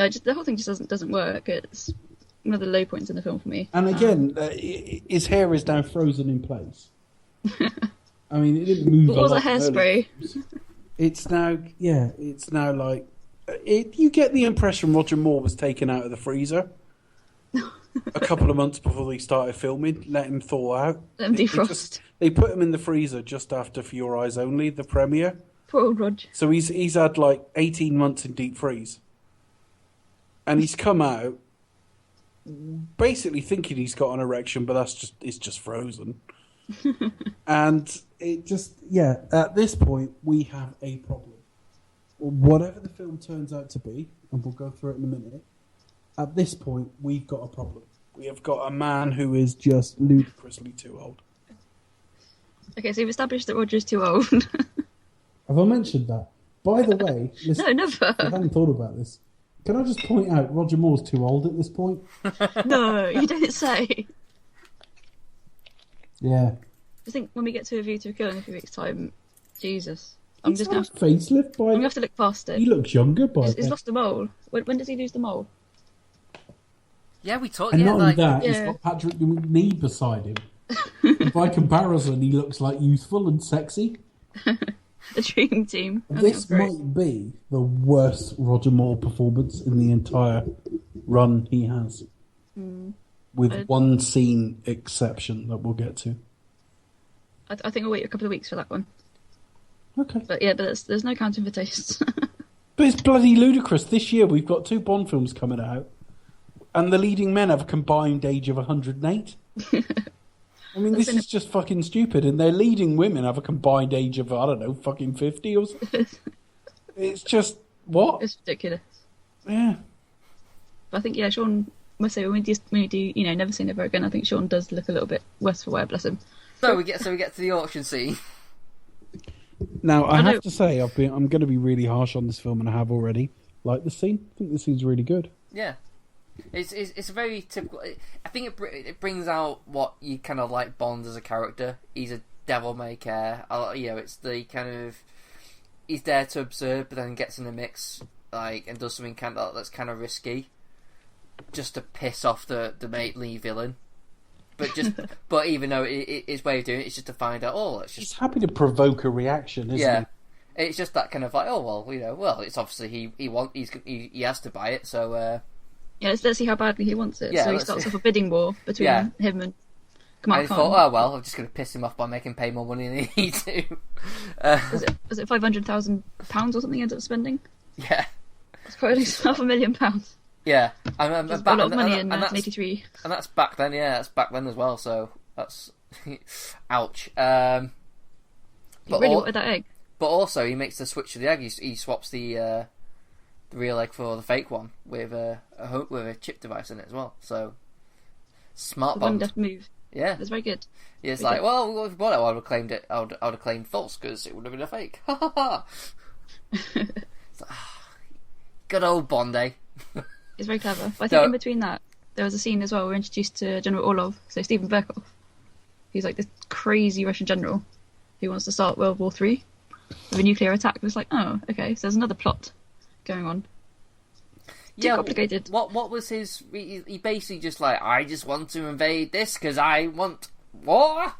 the whole thing just doesn't work. It's one of the low points in the film for me. And again, his hair is now frozen in place. It didn't move. What was the hairspray? It's now like you get the impression Roger Moore was taken out of the freezer a couple of months before they started filming. Let him thaw out. Let him defrost. They put him in the freezer just after For Your Eyes Only, the premiere. Poor old Roger. So he's had 18 months in deep freeze, and he's come out basically thinking he's got an erection, but it's just frozen. And it just, at this point, we have a problem. Whatever the film turns out to be, and we'll go through it in a minute, at this point, we've got a problem. We have got a man who is just ludicrously too old. Okay, so you've established that Roger's too old. Have I mentioned that? By the way, listen, no, never. I hadn't thought about this. Can I just point out Roger Moore's too old at this point? No, you don't say. Yeah. I think when we get to A View to a Kill in a few weeks' time, Jesus, I'm just going to facelift. I'm gonna have to look past it. He looks younger by He's lost the mole. When does he lose the mole? Yeah, we talked. And not only that, yeah. he's got Patrick McNee beside him. And by comparison, he looks like youthful and sexy. The dream team. This might be the worst Roger Moore performance in the entire run he has. With one scene exception that we'll get to. I think I'll wait a couple of weeks for that one. Okay. But there's no counting for taste. But it's bloody ludicrous. This year we've got 2 Bond films coming out, and the leading men have a combined age of 108. This is just fucking stupid. And their leading women have a combined age of, I don't know, fucking 50 or something. It's just, what? It's ridiculous. Yeah. But I think, Sean, must say, when we do, Never Say Never Again, I think Sean does look a little bit worse for wear, bless him. So we get to the auction scene. Now, I have to say, I'm going to be really harsh on this film, and I have already. Like the scene. I think the scene's really good. Yeah. It's a very typical. I think it brings out what you kind of like Bond as a character. He's a devil may care. It's the kind of he's there to observe, but then gets in the mix, and does something that's kind of risky, just to piss off the matey villain. But even though his way of doing it is just to find out, he's happy to provoke a reaction, isn't he? It's just that kind of it's obviously he has to buy it, so. Let's see how badly he wants it. So he starts off a bidding war between him and Kamal Khan. I thought, I'm just going to piss him off by making him pay more money than he needs to. Was it £500,000 or something he ended up spending? Yeah. It's quite at least £500,000. Yeah. A lot of money in 1983. And that's back then, that's back then as well, so that's... ouch. He really wanted that egg. But also, he makes the switch to the egg. He swaps the real egg for the fake one with a chip device in it as well. So smart Bond. One-deft move. Yeah, it's very good. Yeah, it's very good. I would have claimed it. I would have claimed false because it would have been a fake. Ha ha ha. Good old Bond, eh? It's very clever. But I think in between that, there was a scene as well. We're introduced to General Orlov, so Stephen Berkoff. He's like this crazy Russian general who wants to start World War III with a nuclear attack. It's like, oh, okay, so there's another plot going on. Too complicated. What was his... He basically just like, I just want to invade this because I want war?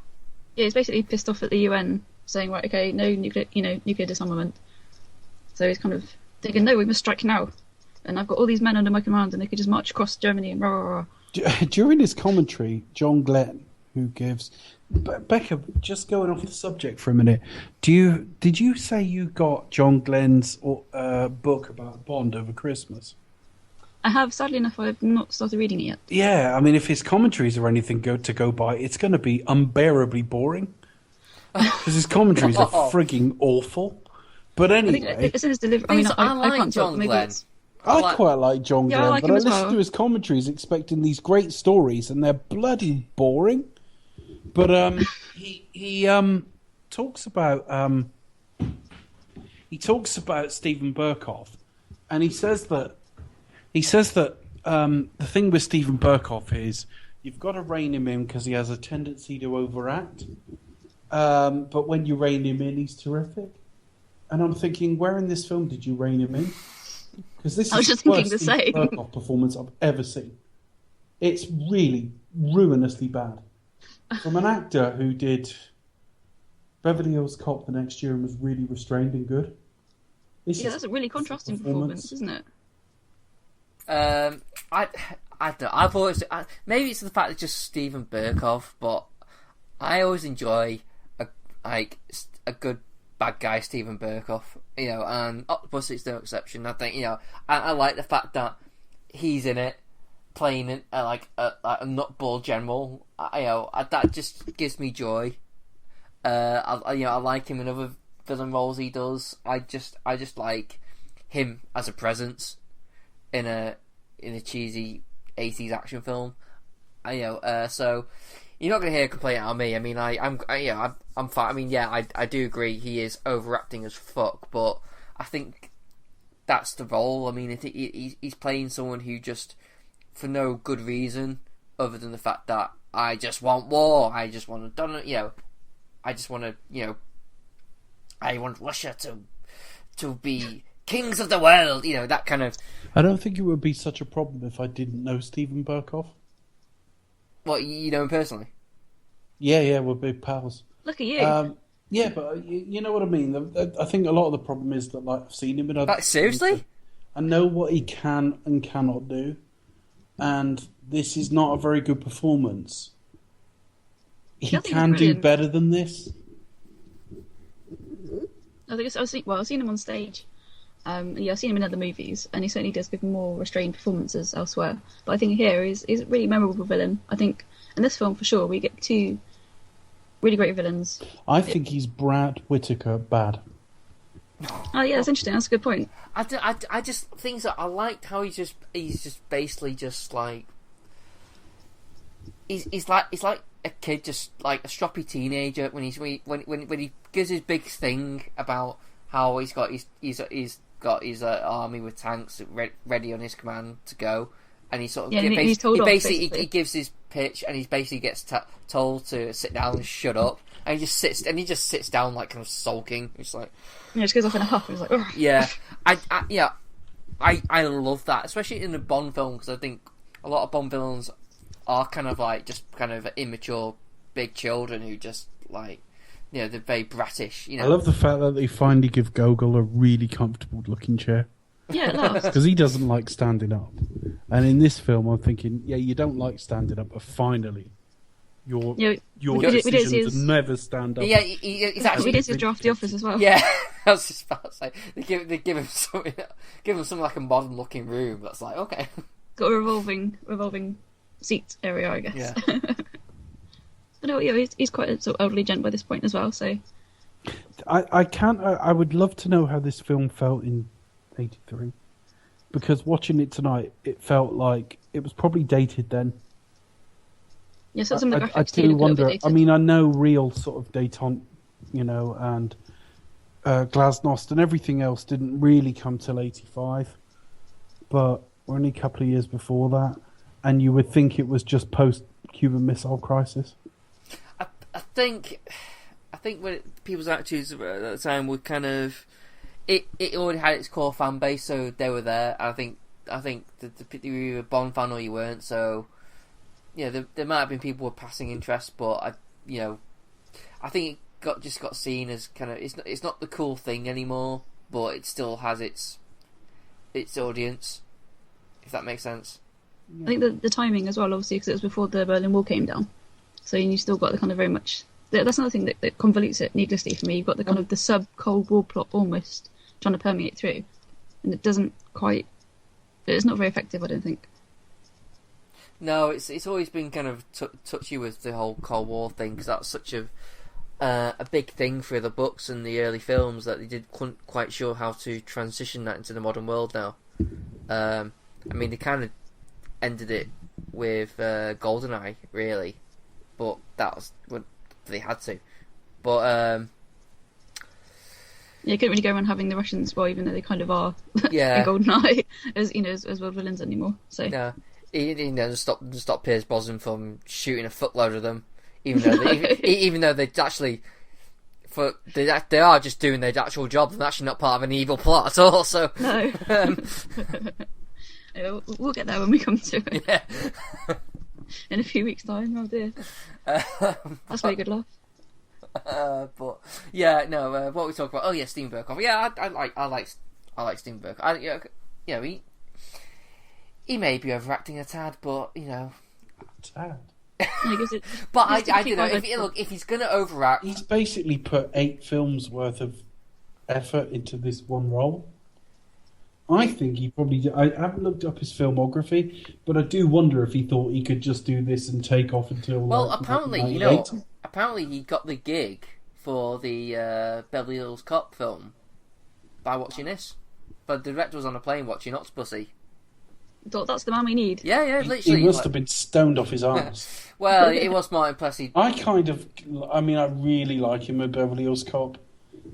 Yeah, he's basically pissed off at the UN, saying, right, okay, no nuclear disarmament. So he's kind of thinking, no, we must strike now. And I've got all these men under my command, and they could just march across Germany and rah, rah, rah. During his commentary, John Glenn, who gives... Becca, just going off the subject for a minute, did you say you got John Glenn's book about Bond over Christmas? I have. Sadly enough, I've not started reading it yet. Yeah, I mean, if his commentaries are anything to go by, it's going to be unbearably boring. Because his commentaries are frigging awful. But anyway... I think it's in his delivery. I mean, I like can't John Glenn. I quite like John Glenn, like but I listen to his commentaries expecting these great stories, and they're bloody boring. But he talks about Stephen Berkoff, and he says that the thing with Stephen Berkoff is you've got to rein him in because he has a tendency to overact. But when you rein him in, he's terrific. And I'm thinking, where in this film did you rein him in? Because this is the worst Stephen Berkoff performance I've ever seen. It's really ruinously bad. From an actor who did Beverly Hills Cop the next year and was really restrained and good. That's a really contrasting performance, isn't it? I don't know. I've always maybe it's the fact it's just Stephen Berkoff, but I always enjoy a good bad guy Stephen Berkoff, and Octopussy is no exception. I think I like the fact that he's in it, playing it like a nutball general. That just gives me joy. I like him in other villain roles he does. I just like him as a presence in a cheesy 80s action film. So you're not going to hear a complaint out of me. I mean, I'm fine. I mean, I do agree he is overacting as fuck, but I think that's the role. I mean, he's playing someone who just, for no good reason other than the fact that I just want war. I just want to, I just want to, I want Russia to be kings of the world. That kind of. I don't think it would be such a problem if I didn't know Stephen Berkoff. What, you know him personally? Yeah, we're big pals. Look at you. Yeah, but you know what I mean. I think a lot of the problem is that I've seen him in other. Seriously? I know what he can and cannot do, and this is not a very good performance. He can do better than this. I've seen him on stage. I've seen him in other movies, and he certainly does give more restrained performances elsewhere. But I think here he's a really memorable villain. I think in this film, for sure, we get two really great villains. I think he's Brad Whittaker bad. Oh yeah, that's interesting. That's a good point. I just things that I liked how he's just basically just like he's like a kid, just like a stroppy teenager when he gives his big thing about how he's got his army with tanks ready on his command to go, and he sort of he gives his pitch, and he basically gets told to sit down and shut up, and he just sits down like kind of sulking. It's like just goes off in a huff. He's like, ugh. Yeah, I love that, especially in a Bond film, because I think a lot of Bond villains are kind of like just kind of immature big children who just like. They're very brattish. I love the fact that they finally give Gogol a really comfortable looking chair. Yeah, it does. Because he doesn't like standing up. And in this film, I'm thinking, you don't like standing up, but finally, your decision to never stand up. Yeah, he's actually. We did his draft The Office as well. Yeah, I was just about to say they give him something like a modern looking room. That's like okay. Got a revolving seat area, I guess. Yeah. But no, he's quite a sort of elderly gent by this point as well. So, I would love to know how this film felt in '83, because watching it tonight, it felt like it was probably dated then. Yeah, so some of the graphics I do wonder. I mean, I know real sort of détente, and Glasnost and everything else didn't really come till '85, but we're only a couple of years before that, and you would think it was just post-Cuban Missile Crisis. I think when people's attitudes at the time were kind of it already had its core fan base, so they were there. I think that you were a Bond fan or you weren't. So yeah, there might have been people with passing interest, but I think it just got seen as kind of it's not the cool thing anymore, but it still has its audience, if that makes sense. I think the timing as well, obviously, because it was before the Berlin Wall came down. So you still got the kind of very much... That's another thing that convolutes it needlessly for me. You've got the kind of the sub-Cold War plot almost trying to permeate through. And it doesn't quite... It's not very effective, I don't think. No, it's always been kind of touchy with the whole Cold War thing, because that's such a big thing for the books and the early films that they couldn't quite sure how to transition that into the modern world now. I mean, they kind of ended it with GoldenEye, really. But that was what they had to. But you couldn't really go around having the Russians, well, even though they kind of are in GoldenEye, as world villains anymore. So no, stop Pierce Brosnan from shooting a footload of them, even though they actually they are just doing their actual job. They're actually not part of an evil plot at all. So no, we'll get there when we come to it. Yeah. In a few weeks' time, oh dear. That's very good laugh. But yeah, no. What we talk about? Oh yeah, Steven Berkoff. Yeah, I like Steven Berkoff. He may be overacting a tad, but Tad. But I don't know. If he's going to overact, he's basically put 8 films worth of effort into this one role. I think he probably did. I haven't looked up his filmography, but I do wonder if he thought he could just do this and take off until. Apparently he got the gig for the Beverly Hills Cop film by watching this. But the director was on a plane watching Octopussy. Thought that's the man we need. Yeah, literally. He must have been stoned off his arms. Well, it was Martin Plessy. I really like him in Beverly Hills Cop.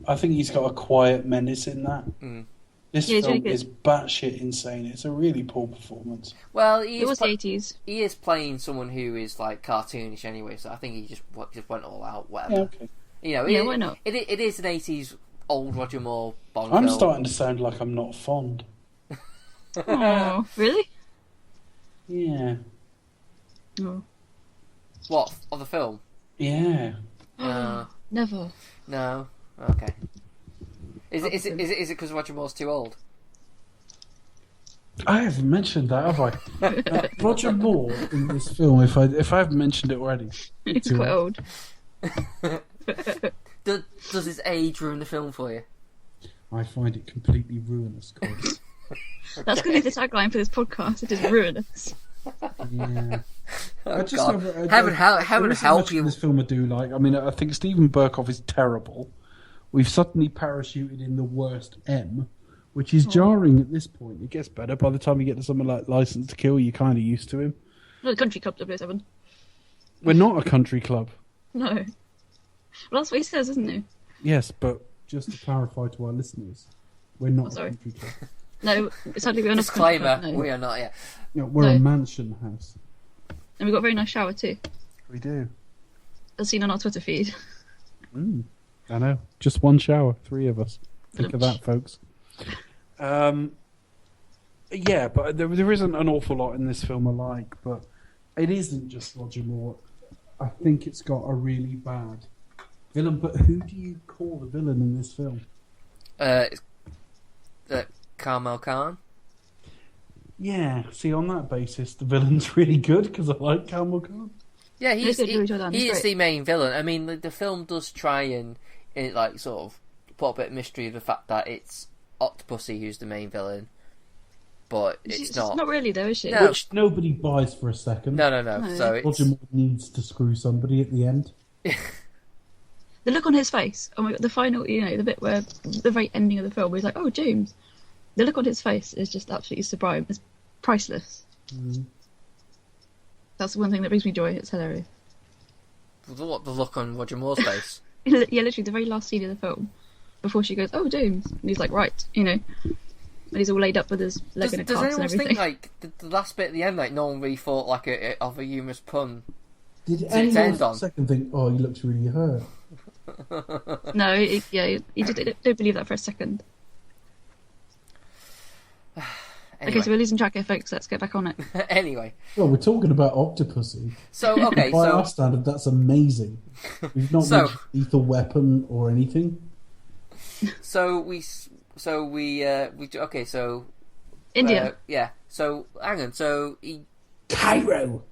I think he's got a quiet menace in that. Mm. This film is batshit insane. It's a really poor performance. Well, it was the 80s. He is playing someone who is like cartoonish anyway, so I think he just went all out. Whatever. Yeah, okay. Why not? It is an 80s old Roger Moore Bond I'm film. starting to sound like I'm not fond. Oh, really? Yeah. Oh. What, of the film? Yeah. Never. No. Okay. Is it because Roger Moore's too old? I haven't mentioned that, have I? Roger Moore in this film, if I haven't mentioned it already. He's quite old. Does his age ruin the film for you? I find it completely ruinous, Chris. That's going to be the tagline for this podcast. It is ruinous. Yeah. Oh, Heaven help you. This film I do like. I mean, I think Steven Berkoff is terrible. We've suddenly parachuted in the worst M, which is jarring at this point. It gets better. By the time you get to something like License to Kill, you're kind of used him. Not a country club, 007. We're not a country club. No. Well, that's what he says, isn't he? Yes, but just to clarify to our listeners, we're not a country club. No, sadly we're not a country Disclaimer, club, no. we are not yet. No, we're a mansion house. And we've got a very nice shower too. We do. As seen on our Twitter feed. I know. Just one shower, 3 of us. Think of that, folks. Yeah, but there isn't an awful lot in this film I like, but it isn't just Roger Moore. I think it's got a really bad villain, but who do you call the villain in this film? Carmel Khan. Yeah, see, on that basis, the villain's really good, because I like Carmel Khan. Yeah, he is the main villain. I mean, the film does try and sort of put a bit of mystery of the fact that it's Octopussy who's the main villain, but it's not. Not really, though, is she? No. Which nobody buys for a second. No. So Roger Moore needs to screw somebody at the end. The look on his face, oh my God, the final, the bit where the very ending of the film, where he's like, "Oh, James," the look on his face is just absolutely sublime. It's priceless. Mm. That's the one thing that brings me joy. It's hilarious. What, the look on Roger Moore's face? Yeah, literally the very last scene of the film, before she goes, "Oh, James," and he's like, "Right," when he's all laid up with his leg in a Does cast and anyone everything. think like the last bit at the end, like no one really thought like of a humorous pun? Did it anyone end for on? a second think, oh, he looks really hurt? No, he don't believe that for a second. Anyway. Okay, so we're losing track here, folks. Let's get back on it. Anyway. Well, we're talking about Octopussy. So, okay, By so... our standard, that's amazing. We've not mentioned Lethal Weapon or anything. India. Yeah, so, hang on, so... Cairo!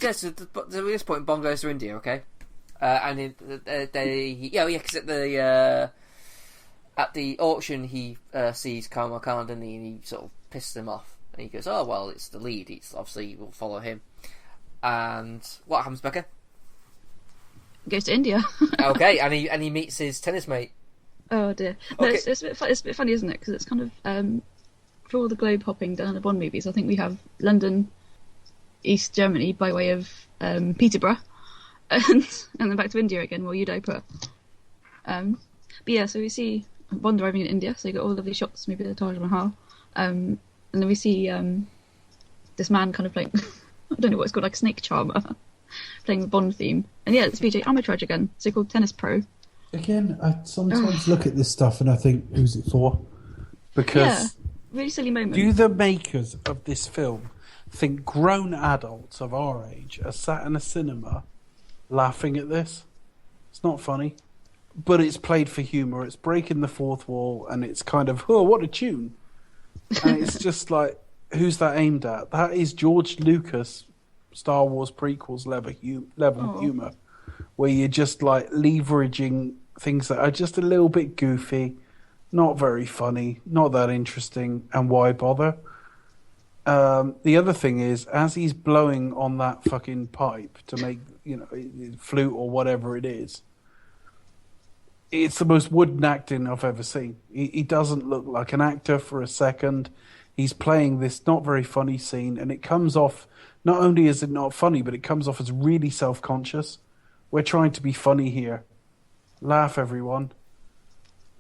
Yes, at this point, Bond goes to India, okay? And because at the auction, he sees Kamal Khan, and he sort of pisses him off. And he goes, oh, well, it's the lead. It's obviously, we'll follow him. And what happens, Becca? Goes to India. Okay, and he meets his tennis mate. Oh, dear. No, Okay. it's a bit funny, isn't it? Because it's kind of... for all the globe hopping down the Bond movies, I think we have London, East Germany by way of Peterborough, and then back to India again, well, Udaipur. But yeah, so we see Bond arriving in India, so you got all of these shots, maybe the Taj Mahal, and then we see this man kind of playing, I don't know what it's called, like a snake charmer, playing the Bond theme. And yeah, it's BJ Armitage again, so called Tennis Pro. Again, I sometimes look at this stuff and I think, who's it for? Because really silly moment. do the makers of this film think grown adults of our age are sat in a cinema laughing at this? It's not funny. But it's played for humour, it's breaking the fourth wall, and it's kind of, oh, what a tune. And it's just like, who's that aimed at? That is George Lucas, Star Wars prequels level humour, where you're just like leveraging things that are just a little bit goofy, not very funny, not that interesting, and why bother? The other thing is, as he's blowing on that fucking pipe to make, flute or whatever it is, it's the most wooden acting I've ever seen. He doesn't look like an actor for a second. He's playing this not very funny scene, and it comes off, not only is it not funny, but it comes off as really self-conscious. We're trying to be funny here. Laugh, everyone.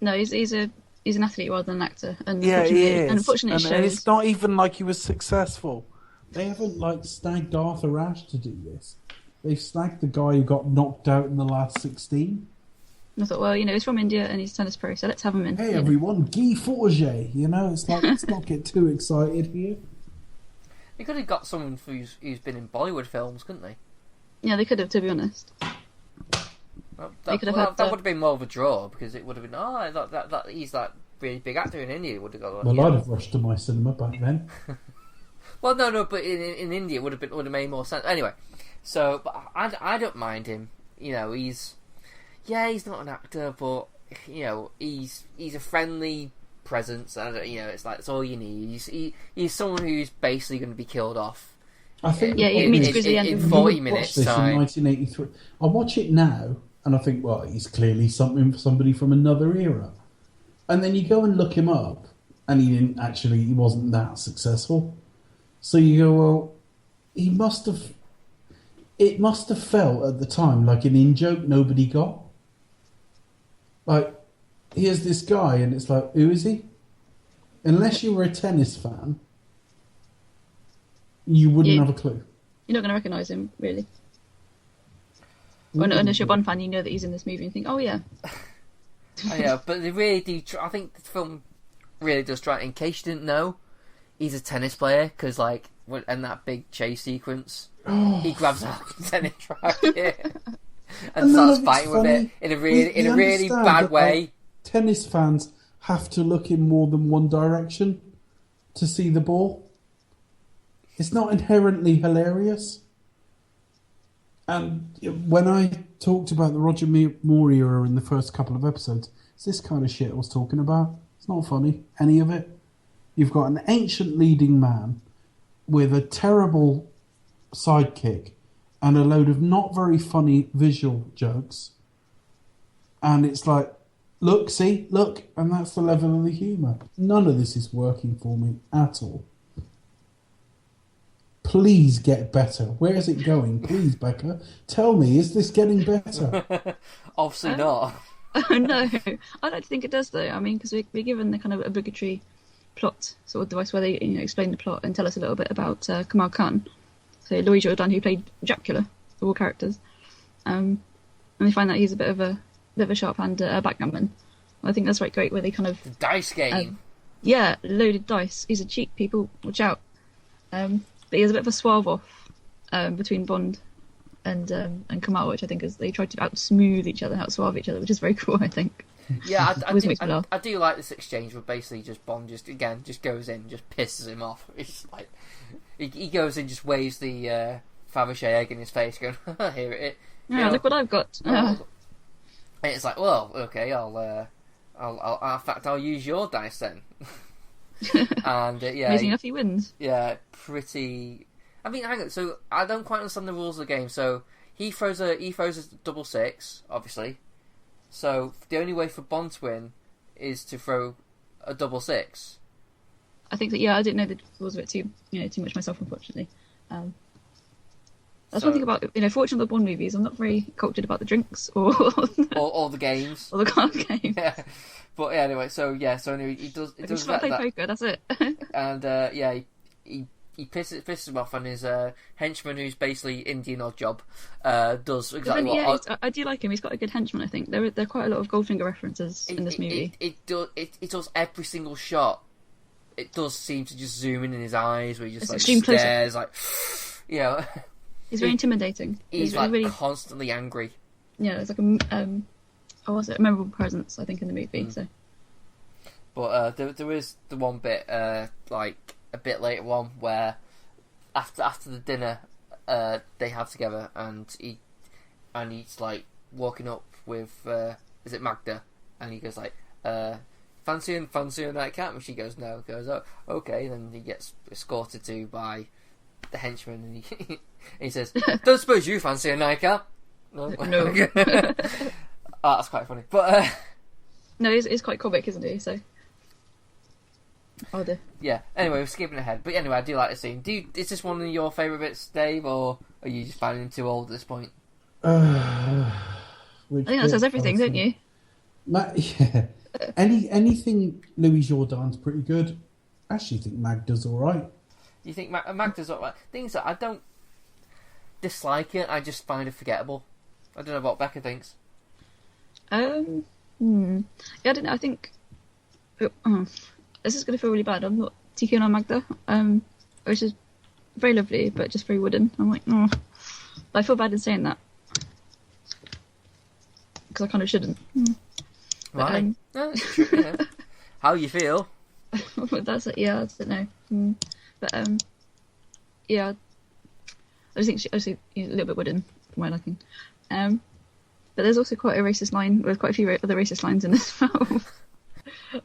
No, he's an athlete rather than an actor. And yeah, he is. And unfortunately, it shows. And it's not even like he was successful. They haven't snagged Arthur Ashe to do this. They've snagged the guy who got knocked out in the last 16. And I thought, well, he's from India and he's tennis pro, so let's have him in. Hey, everyone, Guy Fabergé. It's like, let's not get too excited here. They could have got someone who's been in Bollywood films, couldn't they? Yeah, they could have, to be honest. Well, that would have been more of a draw, because it would have been, that he's that really big actor in India. Would have got. Well, I'd have rushed to my cinema back then. Well, no, but in India it would have made more sense. Anyway, so but I don't mind him. He's not an actor, but he's a friendly presence. And it's like, it's all you need. He's someone who's basically going to be killed off. I think he meets Grizzly in 40 minutes this time. In 1983. I watch it now and I think, well, he's clearly somebody from another era. And then you go and look him up, and he wasn't that successful. So you go, well, it must have felt at the time like an in-joke nobody got. Like, here's this guy, and it's like, who is he? Unless you were a tennis fan, you wouldn't have a clue. You're not going to recognise him, really. Unless you're a Bond fan, you know that he's in this movie and think, oh, yeah. Yeah, but they really do. I think the film really does try. In case you didn't know, he's a tennis player, because in that big chase sequence, he grabs a tennis racket and starts fighting with it in a really bad way. Tennis fans have to look in more than one direction to see the ball. It's not inherently hilarious. And when I talked about the Roger Moore era in the first couple of episodes, it's this kind of shit I was talking about. It's not funny, any of it. You've got an ancient leading man with a terrible sidekick and a load of not very funny visual jokes. And it's like, look, and that's the level of the humour. None of this is working for me at all. Please get better. Where is it going? Please, Becca, tell me, is this getting better? Obviously not. Oh, no. I like to think it does, though. I mean, because we're given the kind of obligatory plot sort of device where they explain the plot and tell us a little bit about Kamal Khan. So Louis Jourdan, who played Dracula, of all characters, and they find that he's a bit of a sharp hand backgammon. I think that's great where they kind of the dice game. Yeah, loaded dice. He's a cheat, people. Watch out. But he has a bit of a swerve off between Bond and Kamal, which I think is they tried to out smooth each other, out swerve each other, which is very cool. I think. Yeah, I do like this exchange where basically just Bond just goes in, just pisses him off. It's like he goes in, just waves the Fabergé egg in his face, going, "Here it." Yeah, look what I've got. And it's like, well, okay, I'll use your dice then. And yeah, amazing enough, he wins. Yeah, pretty. I mean, hang on. So I don't quite understand the rules of the game. So he throws a double six, obviously. So the only way for Bond to win is to throw a double six. I think that I didn't know the rules of it too much myself, unfortunately. That's one thing about fortunately the Bond movies. I'm not very cultured about the drinks or the games or the card game. Yeah, but yeah, anyway, so anyway, he does. He does that. Poker. That's it. And he pisses him off, and his henchman, who's basically Indian Oddjob, does exactly what. I do like him. He's got a good henchman. I think there are quite a lot of Goldfinger references in this movie. It does every single shot. It does seem to just zoom in his eyes, where he just stares like, He's very intimidating. He's like really constantly angry. Yeah, it's like a memorable presence, I think, in the movie. So, but there is the one bit like a bit later on where after the dinner they have together, and he's like walking up with is it Magda, and he goes like fancy a nightcap, and she goes no, goes oh okay, then he gets escorted to by the henchman, and he says, don't suppose you fancy a nightcap? No. That's quite funny, but no, he's quite comic, isn't he? So yeah, anyway, we're skipping ahead, but anyway, I do like the scene. Is this one of your favourite bits, Dave, or are you just finding him too old at this point? I think that says everything, don't you? Yeah. Anything Louis Jourdan's pretty good. I actually think Magda's alright. You think Magda's alright? Things that I don't dislike it, I just find it forgettable. I don't know what Becca thinks. Yeah, I don't know. I think this is going to feel really bad. I'm not too keen on Magda, which is very lovely, but just very wooden. I'm like, oh, I feel bad in saying that because I kind of shouldn't. Right? No, it's true, how you feel? That's it. Yeah, I don't know. But yeah, I just think she's a little bit wooden for my liking. But there's also quite a racist line. There's quite a few other racist lines in this film.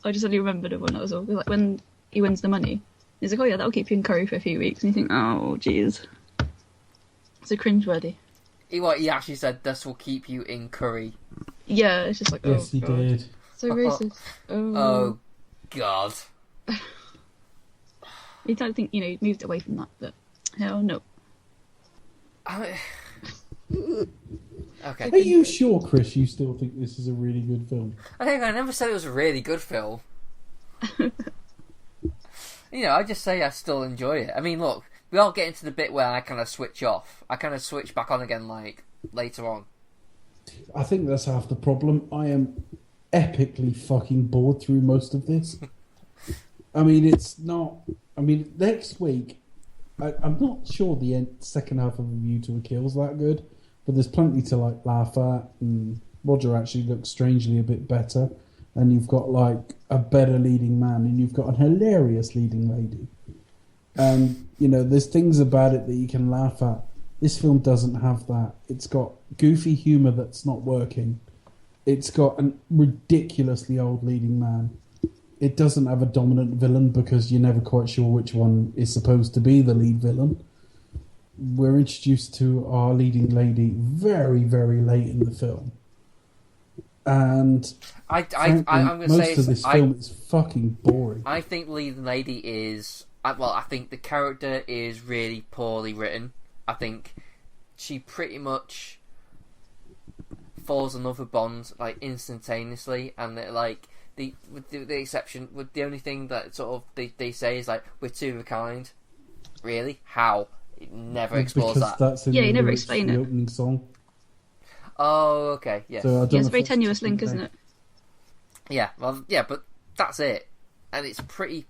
I just only remembered of one, that was all. Like when he wins the money, he's like, "Oh yeah, that'll keep you in curry for a few weeks," and you think, "Oh, jeez." So cringeworthy. He actually said, "This will keep you in curry." Yeah, it's just like, yes, he God. did. So racist. Oh God. You don't think he moved away from that, but hell no. Okay. Are you sure, Chris, you still think this is a really good film? I never said it was a really good film. I just say I still enjoy it. I mean, look, we all get into the bit where I kind of switch off. I kind of switch back on again, like, later on. I think that's half the problem. I am epically fucking bored through most of this. I mean, it's not... I mean, next week, I'm not sure the second half of A View to a Kill's that good, but there's plenty to laugh at, and Roger actually looks strangely a bit better, and you've got a better leading man, and you've got a hilarious leading lady. And there's things about it that you can laugh at. This film doesn't have that. It's got goofy humour that's not working. It's got a ridiculously old leading man. It doesn't have a dominant villain because you're never quite sure which one is supposed to be the lead villain. We're introduced to our leading lady very, very late in the film. And I'm going to say most of this film is fucking boring. I think the leading lady is... I think the character is really poorly written. I think she pretty much falls in love with Bond, instantaneously, and the exception, with the only thing that sort of they say is like, we're two of a kind. Really? How? It never explores because that. That's in Yeah, the you never lyrics explain to the it. opening song. Oh, okay, yes. So I don't Yeah, know it's a if very that's tenuous just link, in isn't there. it? Yeah, well, yeah, but that's it, and it's pretty.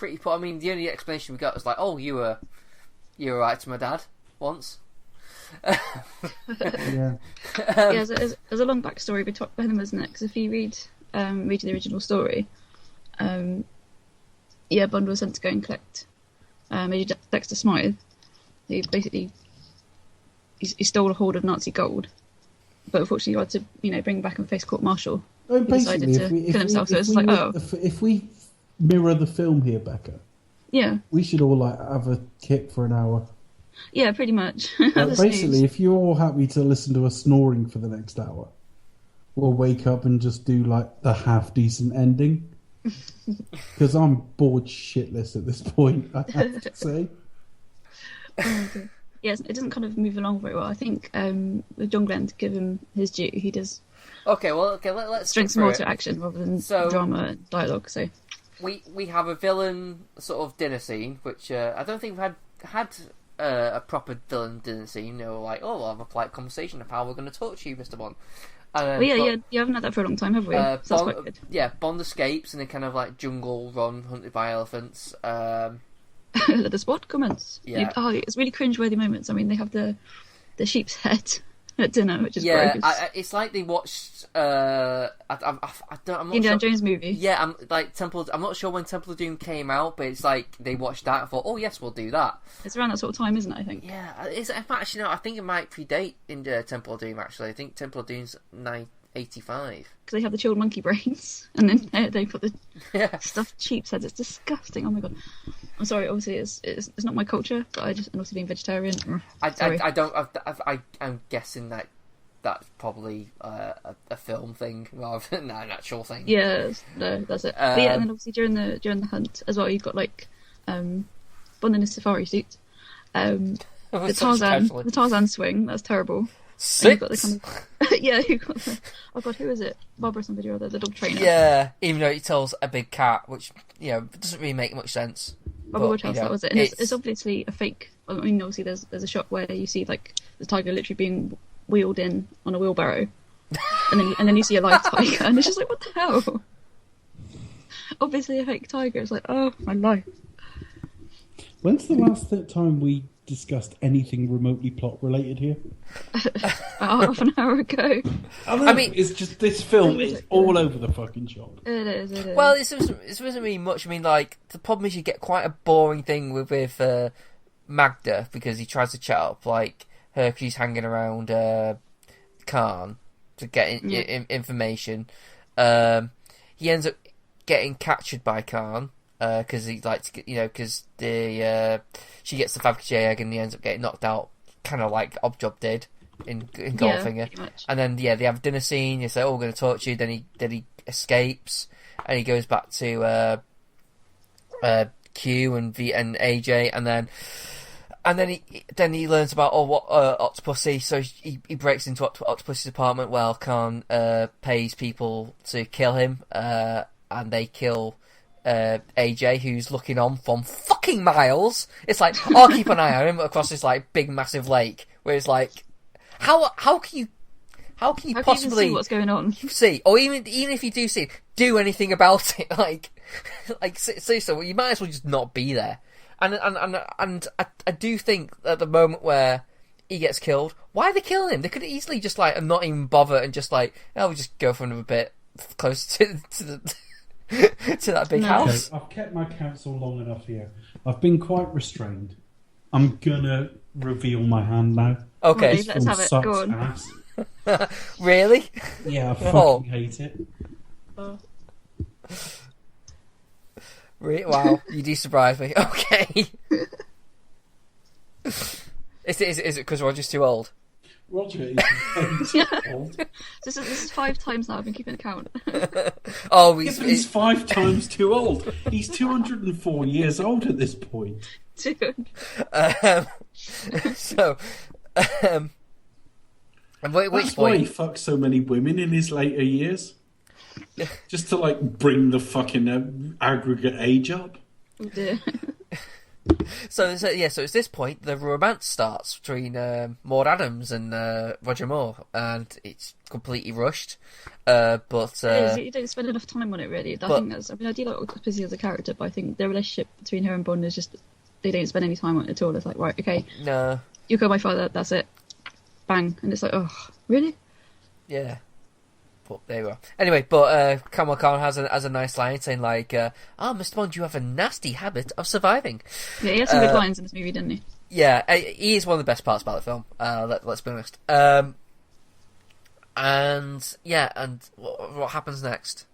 I mean, the only explanation we got was like, "Oh, you were right to my dad once." Yeah. Yeah, there's a long backstory behind them, isn't it? Because if you read the original story, Bond was sent to go and collect Major Dexter Smythe, who basically he stole a hoard of Nazi gold, but unfortunately he had to bring back and face court-martial. Well, He decided basically, to kill himself. So it's like, if we mirror the film here, Becca, yeah, we should all have a kip for an hour. yeah, pretty much. Like, The basically, snooze. if you're all happy to listen to us snoring for the next hour, we'll wake up and just do like the half decent ending. Because I'm bored shitless at this point, I have to say. Yes, it doesn't kind of move along very well. I think with John Glenn, to give him his due, he does Let's strengths more to action rather than drama and dialogue. So we have a villain sort of dinner scene, which I don't think we've had a proper villain dinner scene. Like, oh, we'll have a polite conversation of how we're going to talk to you, Mr. Bond. You haven't had that for a long time, have we? So that's quite good. Yeah, Bond escapes in a kind of like jungle run, hunted by elephants. The spot comments. Yeah. It's really cringe-worthy moments. I mean, they have the sheep's head at dinner, which is yeah. gross. It's like they watched. I'm not Indiana sure. Jones movie. Yeah, I'm not sure when Temple of Doom came out, but it's like they watched that and thought, oh yes, we'll do that. It's around that sort of time, isn't it? I think. Yeah, actually no. I think it might predate in Temple of Doom. Actually, I think Temple of Doom's 1985. Because they have the chilled monkey brains, and then they put the stuffed sheep's heads. It's disgusting. Oh my god. I'm sorry. Obviously, it's not my culture, but and also being vegetarian. I'm guessing that that's probably a film thing rather than an actual thing. Yeah, no, that's it. But yeah, and then obviously during the hunt as well, you've got like Bond in his safari suit, the Tarzan swing. That's terrible. Six. You've got the kind of, you've got oh god, who is it? Barbara somebody or other, the dog trainer. Yeah, even though he tells a big cat, which doesn't really make much sense. Barbara Woodhouse, that was it. And it's obviously a fake. I mean, obviously there's a shot where you see like the tiger literally being wheeled in on a wheelbarrow, and then you see a live tiger, and it's just like, what the hell? Obviously a fake tiger. It's like, oh my life. When's the last time we discussed anything remotely plot related here? Half an hour ago. I mean, it's just this film is all over the fucking shop. It is. Well, it wasn't really much. I mean, like, the problem is you get quite a boring thing with Magda, because he tries to chat up like Hercules hanging around Khan to get information. He ends up getting captured by Khan because he likes to get, because she gets the Fabergé egg and he ends up getting knocked out, kind of like Objob did in Goldfinger. Yeah, and then they have a dinner scene. You say, "Oh, we're going to talk to you." Then he escapes and he goes back to Q and AJ, and then he learns about Octopussy. So he breaks into Octopussy's apartment while Khan pays people to kill him, and they kill AJ, who's looking on from fucking miles. It's like, I'll keep an eye on him across this like big massive lake, where it's like, how can you possibly see what's going on? See, or even if you do anything about it, like so you might as well just not be there. And I do think at the moment where he gets killed, why are they killing him? They could easily just like not even bother and just like, we'll just go for another bit closer to the to that big house. Okay, I've kept my counsel long enough here. I've been quite restrained. I'm gonna reveal my hand now. Okay, this let's have it. Go on. Ass. Really? Yeah, I fucking hate it. Wow, you do surprise me. Okay. Is it because Roger's too old? Roger is too old. This is 5 times now. I've been keeping count. Oh, he's 5 times too old. He's 204 years old at this point. Dude. So, That's why he fucked so many women in his later years. Just to like bring the fucking aggregate age up. Oh dear. So it's this point the romance starts between Maud Adams and Roger Moore, and it's completely rushed. But It is, you don't spend enough time on it, really. I think that's. I mean, I do like Octopussy as a character, but I think the relationship between her and Bond is just they don't spend any time on it at all. It's like, right, okay, no, you killed my father, that's it, bang, and it's like, oh, really? yeah. But there you are. Anyway, but Kamal Khan has a nice line saying like, Mr. Bond, you have a nasty habit of surviving. Yeah, he has some good lines in this movie, didn't he? Yeah, he is one of the best parts about the film. Let's be honest. And what happens next?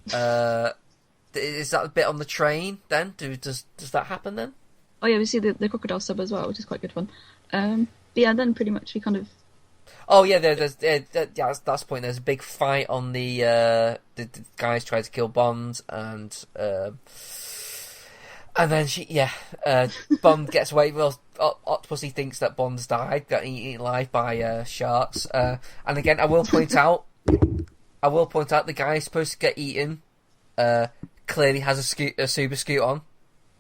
Is that a bit on the train then? Does that happen then? Oh yeah, we see the crocodile sub as well, which is quite good fun. But yeah, then pretty much we kind of. Oh yeah, that's the point. There's a big fight on the guys try to kill Bond, and then Bond gets away. Well, Octopussy thinks that Bond's died, got eaten alive by sharks. And again, I will point out the guy supposed to get eaten clearly has a super scoot on.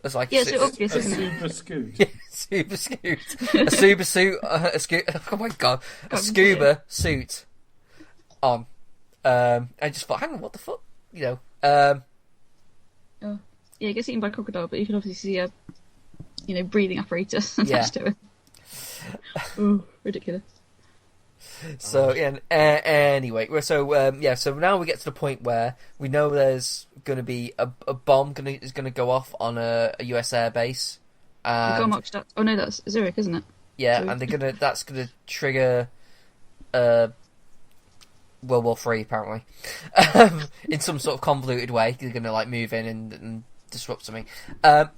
It's like so obvious, a isn't it? super scoot. Yeah, super scoot, a super suit, a scoot. Oh my god, a scuba suit on. I just thought, hang on, what the fuck, Oh. Yeah, he gets eaten by a crocodile, but you can obviously see a, breathing apparatus attached to it. Ooh, ridiculous. So anyway, so now we get to the point where we know there's going to be a bomb is going to go off on a US air base. And, oh no, that's Zurich, isn't it? Yeah, Zurich. and that's gonna trigger World War III apparently, in some sort of convoluted way. They're gonna like move in and disrupt something. At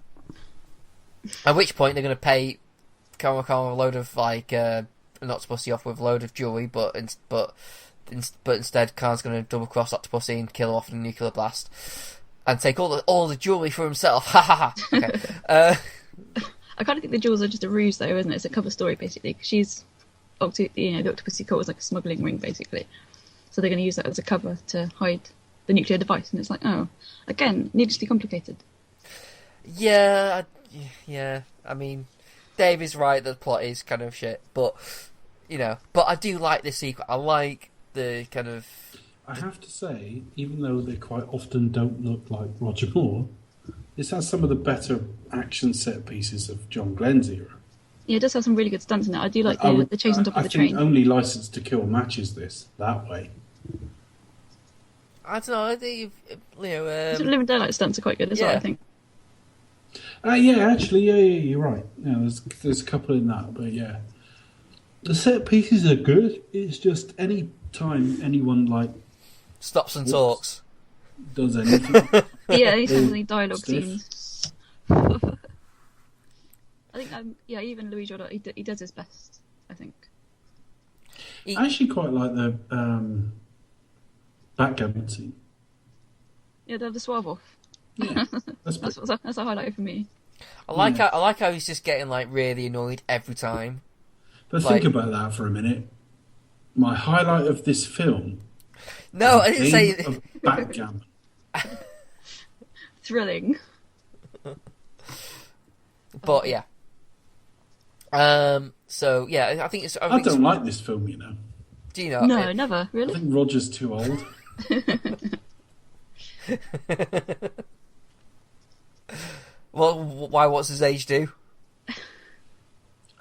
which point they're gonna pay Kamal Khan a load of like an Octopussy off with a load of jewelry, but instead Khan's gonna double cross Octopussy and kill her off in a nuclear blast and take all the jewelry for himself. Ha ha ha. Okay. I kind of think the jewels are just a ruse, though, isn't it? It's a cover story, basically. Because she's, the Octopussy cult was like a smuggling ring, basically. So they're going to use that as a cover to hide the nuclear device. And it's like, oh, again, needlessly complicated. Yeah. I mean, Dave is right that the plot is kind of shit, but I do like this sequence. I like the kind of. I have to say, even though they quite often don't look like Roger Moore, this has some of the better action set pieces of John Glenn's era. Yeah, it does have some really good stunts in it. I do like the chase on top of the train. I think only License to Kill matches this that way. I don't know. I think Some Living Daylight stunts are quite good as well, I think. You're right. Yeah, there's a couple in that, but yeah, the set pieces are good. It's just any time anyone like stops and talks, does anything. Yeah, he has any dialogue stiff. scenes. I think, even Louis Jordan, he does his best, I think. I actually quite like the backgammon scene. Yeah, the suave off. Yeah, That's a highlight for me. I like how he's just getting like really annoyed every time. But think about that for a minute. My highlight of this film. No, I didn't say of backgammon. Thrilling. But yeah. So yeah, I think it's. I don't like this film, Do you know? No, never. Really? I think Roger's too old. Well, why? What's his age do?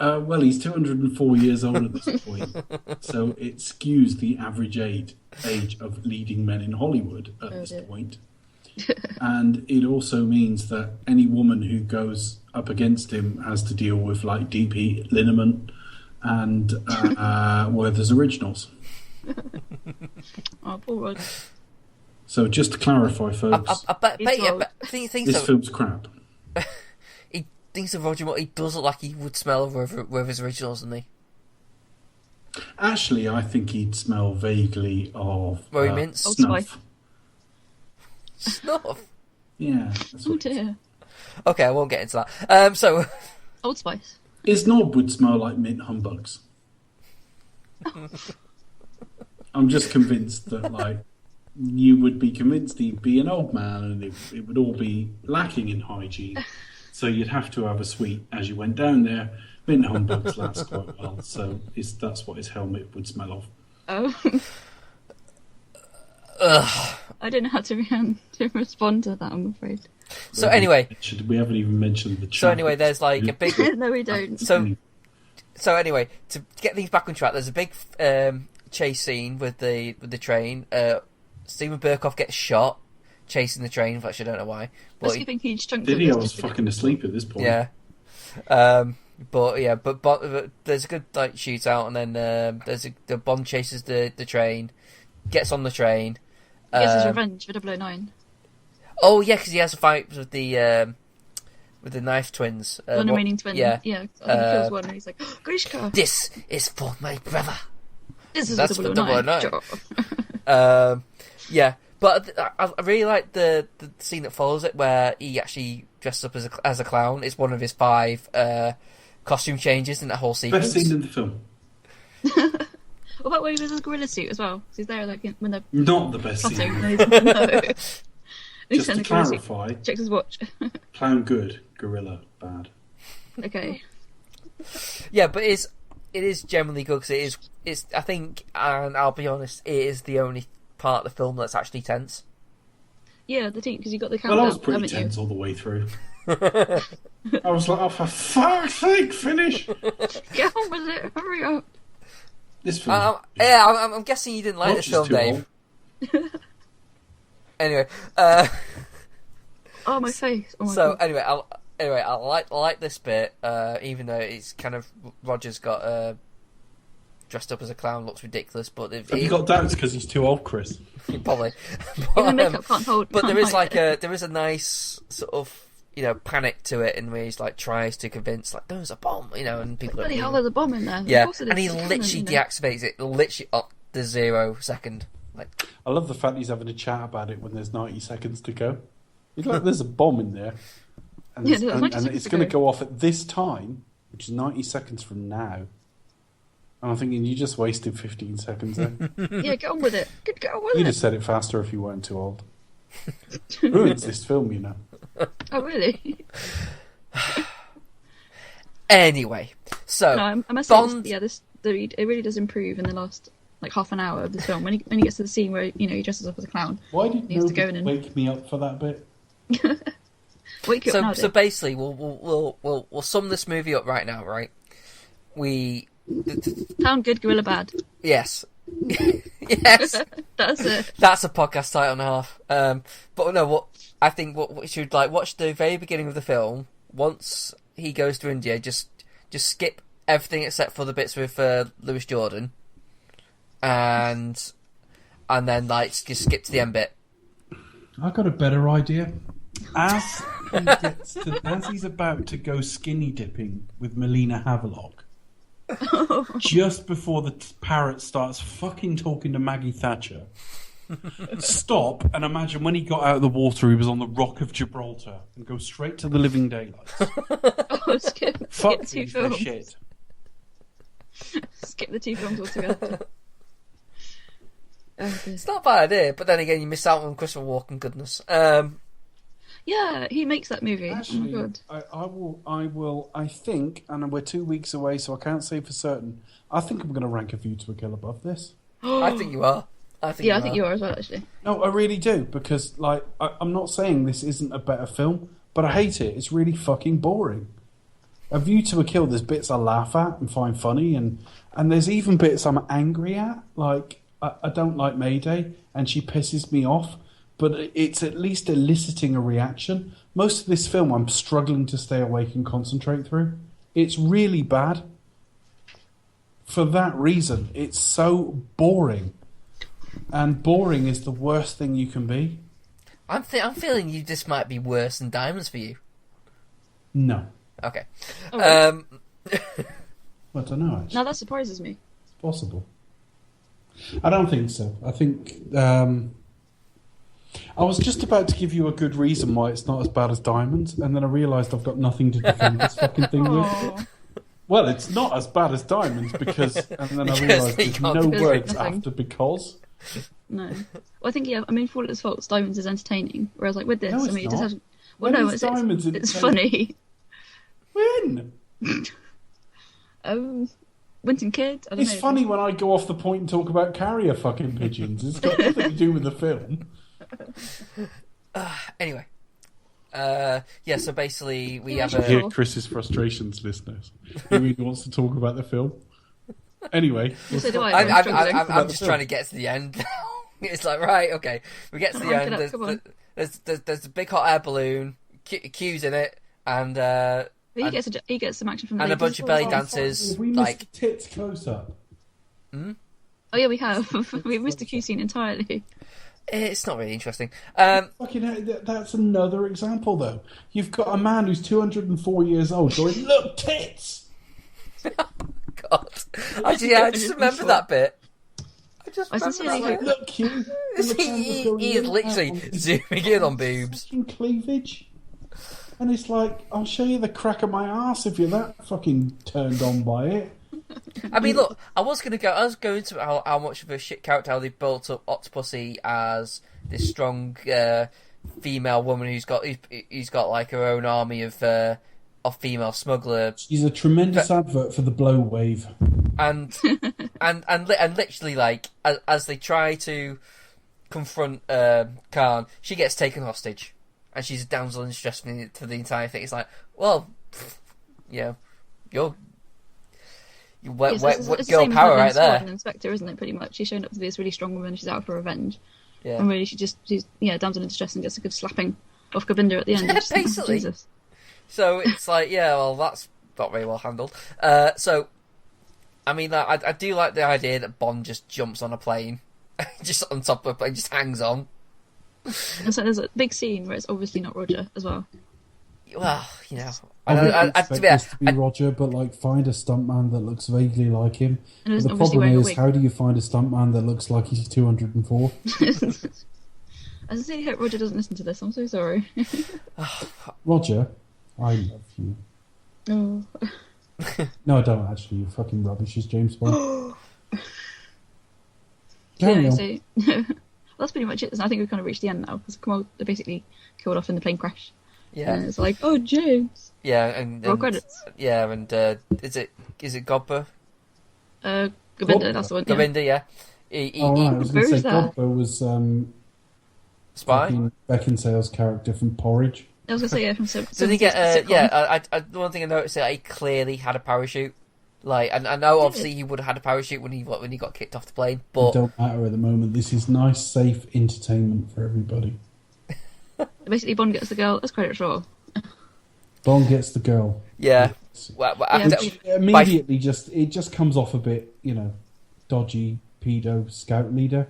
Well, he's 204 years old at this point, so it skews the average age of leading men in Hollywood at this point. And it also means that any woman who goes up against him has to deal with like deep heat liniment and Werther's Originals. Oh, poor Rod. So just to clarify, folks, this film's crap. He thinks of Roger Moore. He does look like he would smell of Werther's Originals, doesn't he? Actually, I think he'd smell vaguely of Rory Mints. snuff. Snuff? Yeah. Oh dear. Okay, I won't get into that. So Old Spice. His knob would smell like mint humbugs. I'm just convinced that, like, you would be convinced he'd be an old man and it would all be lacking in hygiene. So you'd have to have a sweet as you went down there. Mint humbugs last quite well, so that's what his helmet would smell of. Oh. I don't know how to respond to that, I'm afraid. So anyway... We haven't even mentioned the chat. So anyway, there's like a big... No, we don't. So anyway, to get things back on track, there's a big chase scene with the train. Stephen Burkoff gets shot chasing the train. Actually, I don't know why. But skipping huge chunks. Did he? I was fucking asleep at this point. Yeah. But there's a good like shootout, and then the Bond chases the train, gets on the train. He gets his revenge for 009. Oh yeah, because he has a fight with the knife twins. The remaining twin. Yeah. Yeah. He kills one, and he's like, oh, Grishka. This is for my brother. This is That's for for 009. Yeah, but I really like the scene that follows it, where he actually dresses up as a clown. It's one of his 5 costume changes in that whole sequence. Best scene in the film. What about when he was in a gorilla suit as well? He's there like when they're not the best scene. No. Just to clarify, checks his watch. Clown good, gorilla bad. Okay. Yeah, but it is generally good because it's I think, and I'll be honest, it is the only part of the film that's actually tense. Yeah, the team, because you got the countdown. Well, I was pretty tense all the way through. I was like, oh, for fuck's sake, finish! Get on with it, hurry up. This film. I'm guessing you didn't like this film, Dave. Anyway. Oh, my face. Oh my so God. anyway, I like this bit, even though it's kind of Roger's got dressed up as a clown, looks ridiculous. But have you got doubts because he's too old, Chris? Probably. Even makeup can't hold. But there is there is a nice sort of panic to it, in where he's like tries to convince there's a bomb, and people. Bloody hell, there's a bomb in there. Yeah, and he literally deactivates it literally up the 0 second. I love the fact he's having a chat about it when there's 90 seconds to go. He's like, there's a bomb in there. And it's going to go off at this time, which is 90 seconds from now. And I'm thinking, you just wasted 15 seconds there. Yeah, get on with it. Get on with it. You'd have said it faster if you weren't too old. Ruins this film, Oh, really? Anyway, so... No, I must say, it really does improve in the last... half an hour of this film when he gets to the scene where he dresses up as a clown. Why didn't you wake me up for that bit? Wake you up now, so basically, we'll sum this movie up right now, right? Clown good, gorilla bad. Yes, yes, that's it. That's a podcast title and a half. But no, I think we should watch the very beginning of the film. Once he goes to India, just skip everything except for the bits with Lewis Jordan. And then just skip to the end bit. I got a better idea. As he's about to go skinny dipping with Melina Havelock, just before the parrot starts fucking talking to Maggie Thatcher, stop and imagine when he got out of the water, he was on the Rock of Gibraltar, and go straight to the Living Daylights. Skip 2 films. Shit. Skip the 2 films altogether. It's not a bad idea, but then again, you miss out on Christopher Walken goodness. Yeah, he makes that movie. Actually, oh my God. I will. I think, and we're 2 weeks away, so I can't say for certain. I think I'm going to rank A View to a Kill above this. I think you are. I think you are as well, actually. No, I really do, because I'm not saying this isn't a better film, but I hate it. It's really fucking boring. A View to a Kill, there's bits I laugh at and find funny, and there's even bits I'm angry at, I don't like Mayday, and she pisses me off, but it's at least eliciting a reaction. Most of this film I'm struggling to stay awake and concentrate through. It's really bad. For that reason, it's so boring. And boring is the worst thing you can be. I'm feeling this might be worse than Diamonds for you. No. Okay. I don't know, actually. Now that surprises me. It's possible. I don't think so. I think I was just about to give you a good reason why it's not as bad as Diamonds, and then I realised I've got nothing to defend this fucking thing with. Well, it's not as bad as Diamonds because, and then I realised there's no words after because. No. Well, I think, for all its faults, Diamonds is entertaining. Whereas, like, with this, No, it's it just not. has... Well, no, it's funny. When? Winton Kid? I don't know. It's funny when I go off the point and talk about carrier fucking pigeons. It's got nothing to do with the film. Anyway. So basically we have Hear Chris's frustrations, listeners. He really wants to talk about the film. Anyway. So do I'm just trying to get to the end. It's like, right, okay. We get to the end. There's a big hot air balloon, Q's in it, and he gets some action from and a bunch of belly dancers. Have we missed the tits close up? Oh yeah, we have. We missed the Q scene entirely. It's not really interesting. That's another example, though. You've got a man who's 204 years old going, "Look, tits!" God, I just remember that bit. I sincerely hope. Look, Q. He is literally zooming in on boobs. Fucking cleavage. And it's like, I'll show you the crack of my ass if you're that fucking turned on by it. I mean, look, I was going to how much of a shit character they built up Octopussy as this strong female woman who's got like her own army of female smuggler. She's a tremendous advert for the blow wave. And literally, like, as they try to confront Khan, she gets taken hostage, and she's a damsel in distress for the entire thing. It's like, well, you're girl power right there. An inspector, isn't it? Pretty much, she's shown up to be this really strong woman. She's out for revenge, yeah. And really, she's damsel in distress and gets a good slapping off Govinda at the end. Yeah, basically. Jesus. So it's like, that's not very well handled. So. I mean, I do like the idea that Bond just jumps on a plane, just on top of a plane, just hangs on. And so there's a big scene where it's obviously not Roger as well. Well, I expect this to be Roger, but like find a stuntman that looks vaguely like him. And the problem is, how do you find a stuntman that looks like he's 204? I sincerely hope Roger doesn't listen to this. I'm so sorry. Roger, I love you. Oh. No, I don't actually. You're fucking rubbish as James Bond. So, that's pretty much it. I think we've kind of reached the end now because Kamal basically killed off in the plane crash. Yeah, and it's like, oh, James. Yeah, and roll credits. Yeah, and is it Godber? Govinda, that's the one. Govinda, yeah. Right. I was going to say Godber was Spy Beckinsale's character from Porridge. I was going to say, yeah, from Did he get? The one thing I noticed is that he clearly had a parachute. Like, and I know obviously he would have had a parachute when he got kicked off the plane, but it don't matter at the moment. This is nice, safe entertainment for everybody. Basically, Bond gets the girl. That's credit for all. Bond gets the girl. Yeah. Immediately, it just comes off a bit, dodgy pedo scout leader.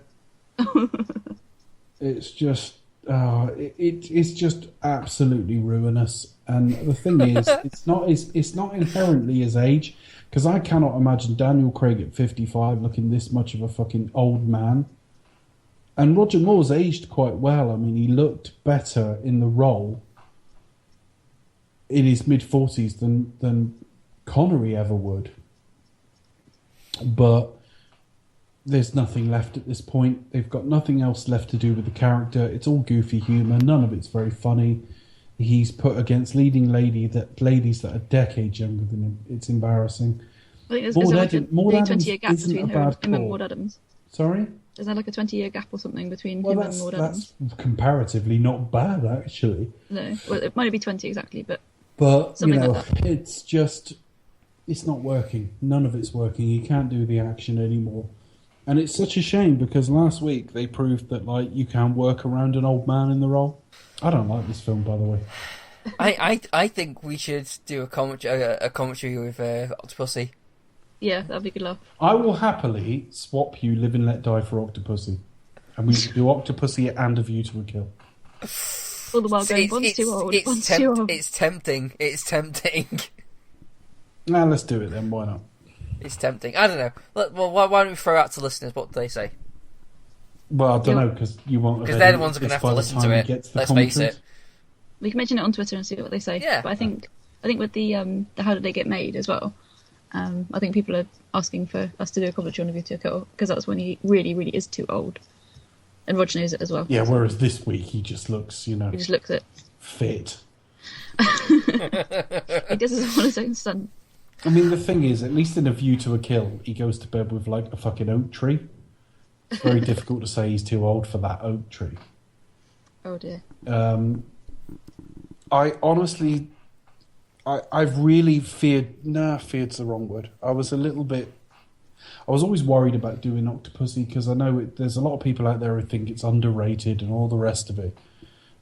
It's just. It's just absolutely ruinous, and the thing is, it's not inherently his age, because I cannot imagine Daniel Craig at 55 looking this much of a fucking old man. And Roger Moore's aged quite well. I mean, he looked better in the role in his mid-40s than Connery ever would. But there's nothing left at this point. They've got nothing else left to do with the character. It's all goofy humour. None of it's very funny. He's put against leading ladies that are decades younger than him. It's embarrassing. I think there's like a 20-year gap between him and Maud Adams. Sorry? Is there like a 20-year gap or something between him and Maud Adams? That's comparatively not bad, actually. No, well, it might be 20 exactly, but like it's just, it's not working. None of it's working. You can't do the action anymore. And it's such a shame because last week they proved that you can work around an old man in the role. I don't like this film, by the way. I think we should do a commentary with Octopussy. Yeah, that'd be a good laugh. I will happily swap you Live and Let Die for Octopussy. And we should do Octopussy and A View to a Kill. All the while going, Bond's too old. It's tempting. It's tempting. Now let's do it then, why not? It's tempting. I don't know. Well, why don't we throw out to listeners what do they say? Well, I don't know, because you won't. Because they're the ones who are going to have to listen to it. Let's face it. We can mention it on Twitter and see what they say. Yeah. But I think with the how did they get made as well? I think people are asking for us to do a commentary on A View to a Kill because that's when he really, really is too old. And Roger knows it as well. Yeah, whereas this week he just looks, He just looks it. fit. He does it on his own stunt. I mean, the thing is, at least in A View to a Kill, he goes to bed with like a fucking oak tree. It's very difficult to say he's too old for that oak tree. Oh dear. I honestly, I've really feared's the wrong word. I was always worried about doing Octopussy because I know there's a lot of people out there who think it's underrated and all the rest of it.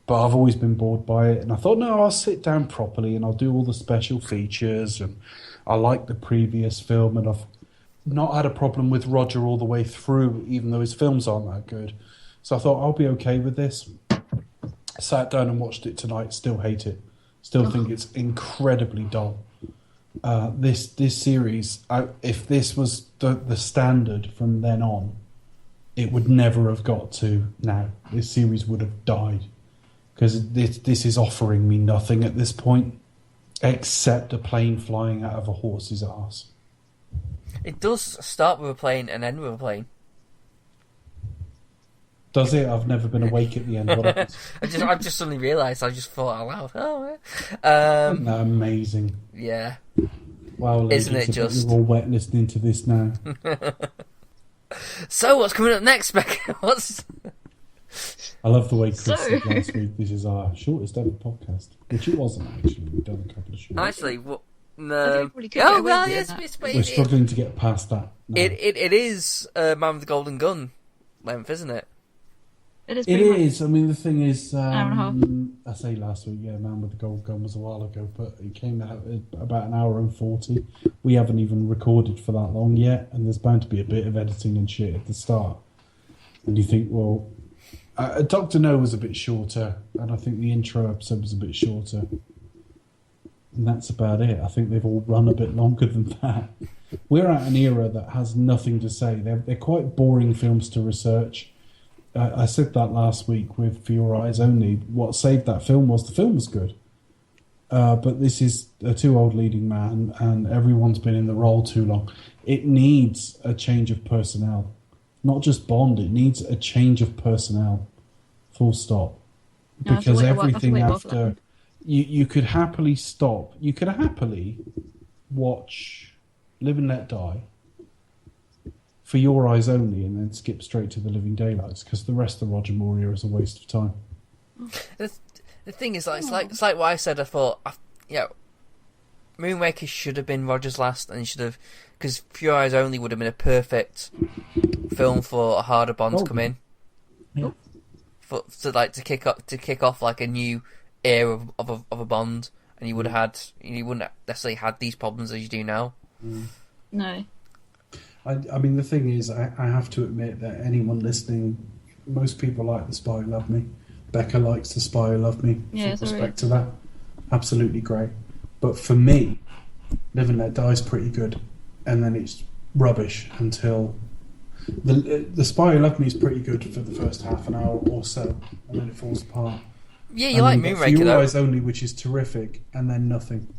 But I've always been bored by it. And I thought, no, I'll sit down properly and I'll do all the special features. And I like the previous film. And I've not had a problem with Roger all the way through, even though his films aren't that good. So I thought, I'll be okay with this. Sat down and watched it tonight. Still hate it. Still think it's incredibly dull. This series, if this was the standard from then on, it would never have got to now. This series would have died. Because this is offering me nothing at this point, except a plane flying out of a horse's arse. It does start with a plane and end with a plane. Does it? I've never been awake at the end. What happens? I've just suddenly realised. I just thought out loud. Oh, yeah. Isn't that amazing? Yeah. Wow, ladies, isn't it just? You're all wet listening to this now. So, what's coming up next, Becca? I love the way Chris said last week, this is our shortest ever podcast. Which it wasn't, actually. We've done a couple of shorts. Actually, no. Oh, well, yes. We're struggling to get past that now. It is Man with the Golden Gun length, isn't it? It is. It is. I mean, the thing is, hour and a half. I say last week, yeah, Man with the Gold Gun was a while ago, but it came out at about an hour and 40. We haven't even recorded for that long yet, and there's bound to be a bit of editing and shit at the start. And you think, well, Dr. No was a bit shorter, and I think the intro episode was a bit shorter. And that's about it. I think they've all run a bit longer than that. We're at an era that has nothing to say. They're quite boring films to research. I said that last week with For Your Eyes Only. What saved that film was the film was good. But this is a too old leading man, and everyone's been in the role too long. It needs a change of personnel. Not just Bond, it needs a change of personnel. Full stop. No, Because everything after... You could happily stop. You could happily watch Live and Let Die For Your Eyes Only and then skip straight to The Living Daylights because the rest of Roger Moore era is a waste of time. The thing is, it's like what I said. I thought, Moonraker should have been Roger's last, and he should have, because For Your Eyes Only would have been a perfect film for a harder Bond to come in. Yeah. To kick off like a new era of a Bond, and you wouldn't necessarily had these problems as you do now. No. I mean, the thing is, I have to admit that anyone listening, most people like The Spy Who Loved Me. Becca likes The Spy Who Loved Me. Yeah, with respect to that, absolutely great. But for me, Live and Let Die is pretty good, and then it's rubbish until the Spy Who Loved Me is pretty good for the first half an hour or so, and then it falls apart. Yeah, you like Moonraker, Your though. Eyes Only, which is terrific, and then nothing.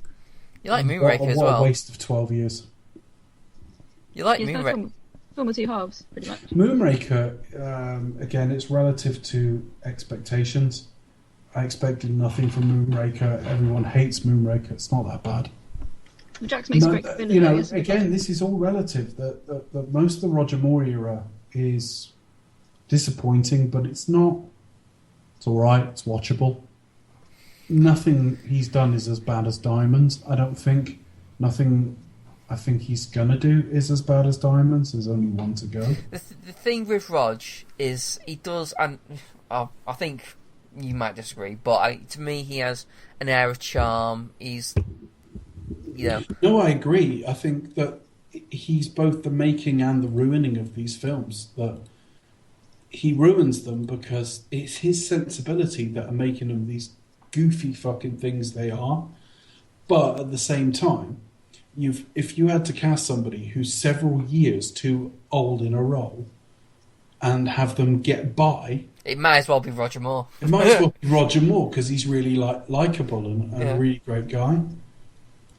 You like Moonraker as well. What a waste of 12 years. You like It's Moonraker. kind of film with two halves, pretty much. Moonraker, again, it's relative to expectations. I expected nothing from Moonraker. Everyone hates Moonraker. It's not that bad. Jax makes a great villain. Again, this is all relative. The most of the Roger Moore era is disappointing, but it's not. It's all right. It's watchable. Nothing he's done is as bad as Diamonds, I don't think. Nothing I think he's going to do is as bad as Diamonds. There's only one to go. The thing with Rog is he does, and I think you might disagree, but to me he has an air of charm. He's, No, I agree. I think that he's both the making and the ruining of these films. That he ruins them because it's his sensibility that are making them these goofy fucking things they are. But at the same time, if you had to cast somebody who's several years too old in a role and have them get by, it might as well be Roger Moore. It might as well be Roger Moore because he's really likeable and a really great guy.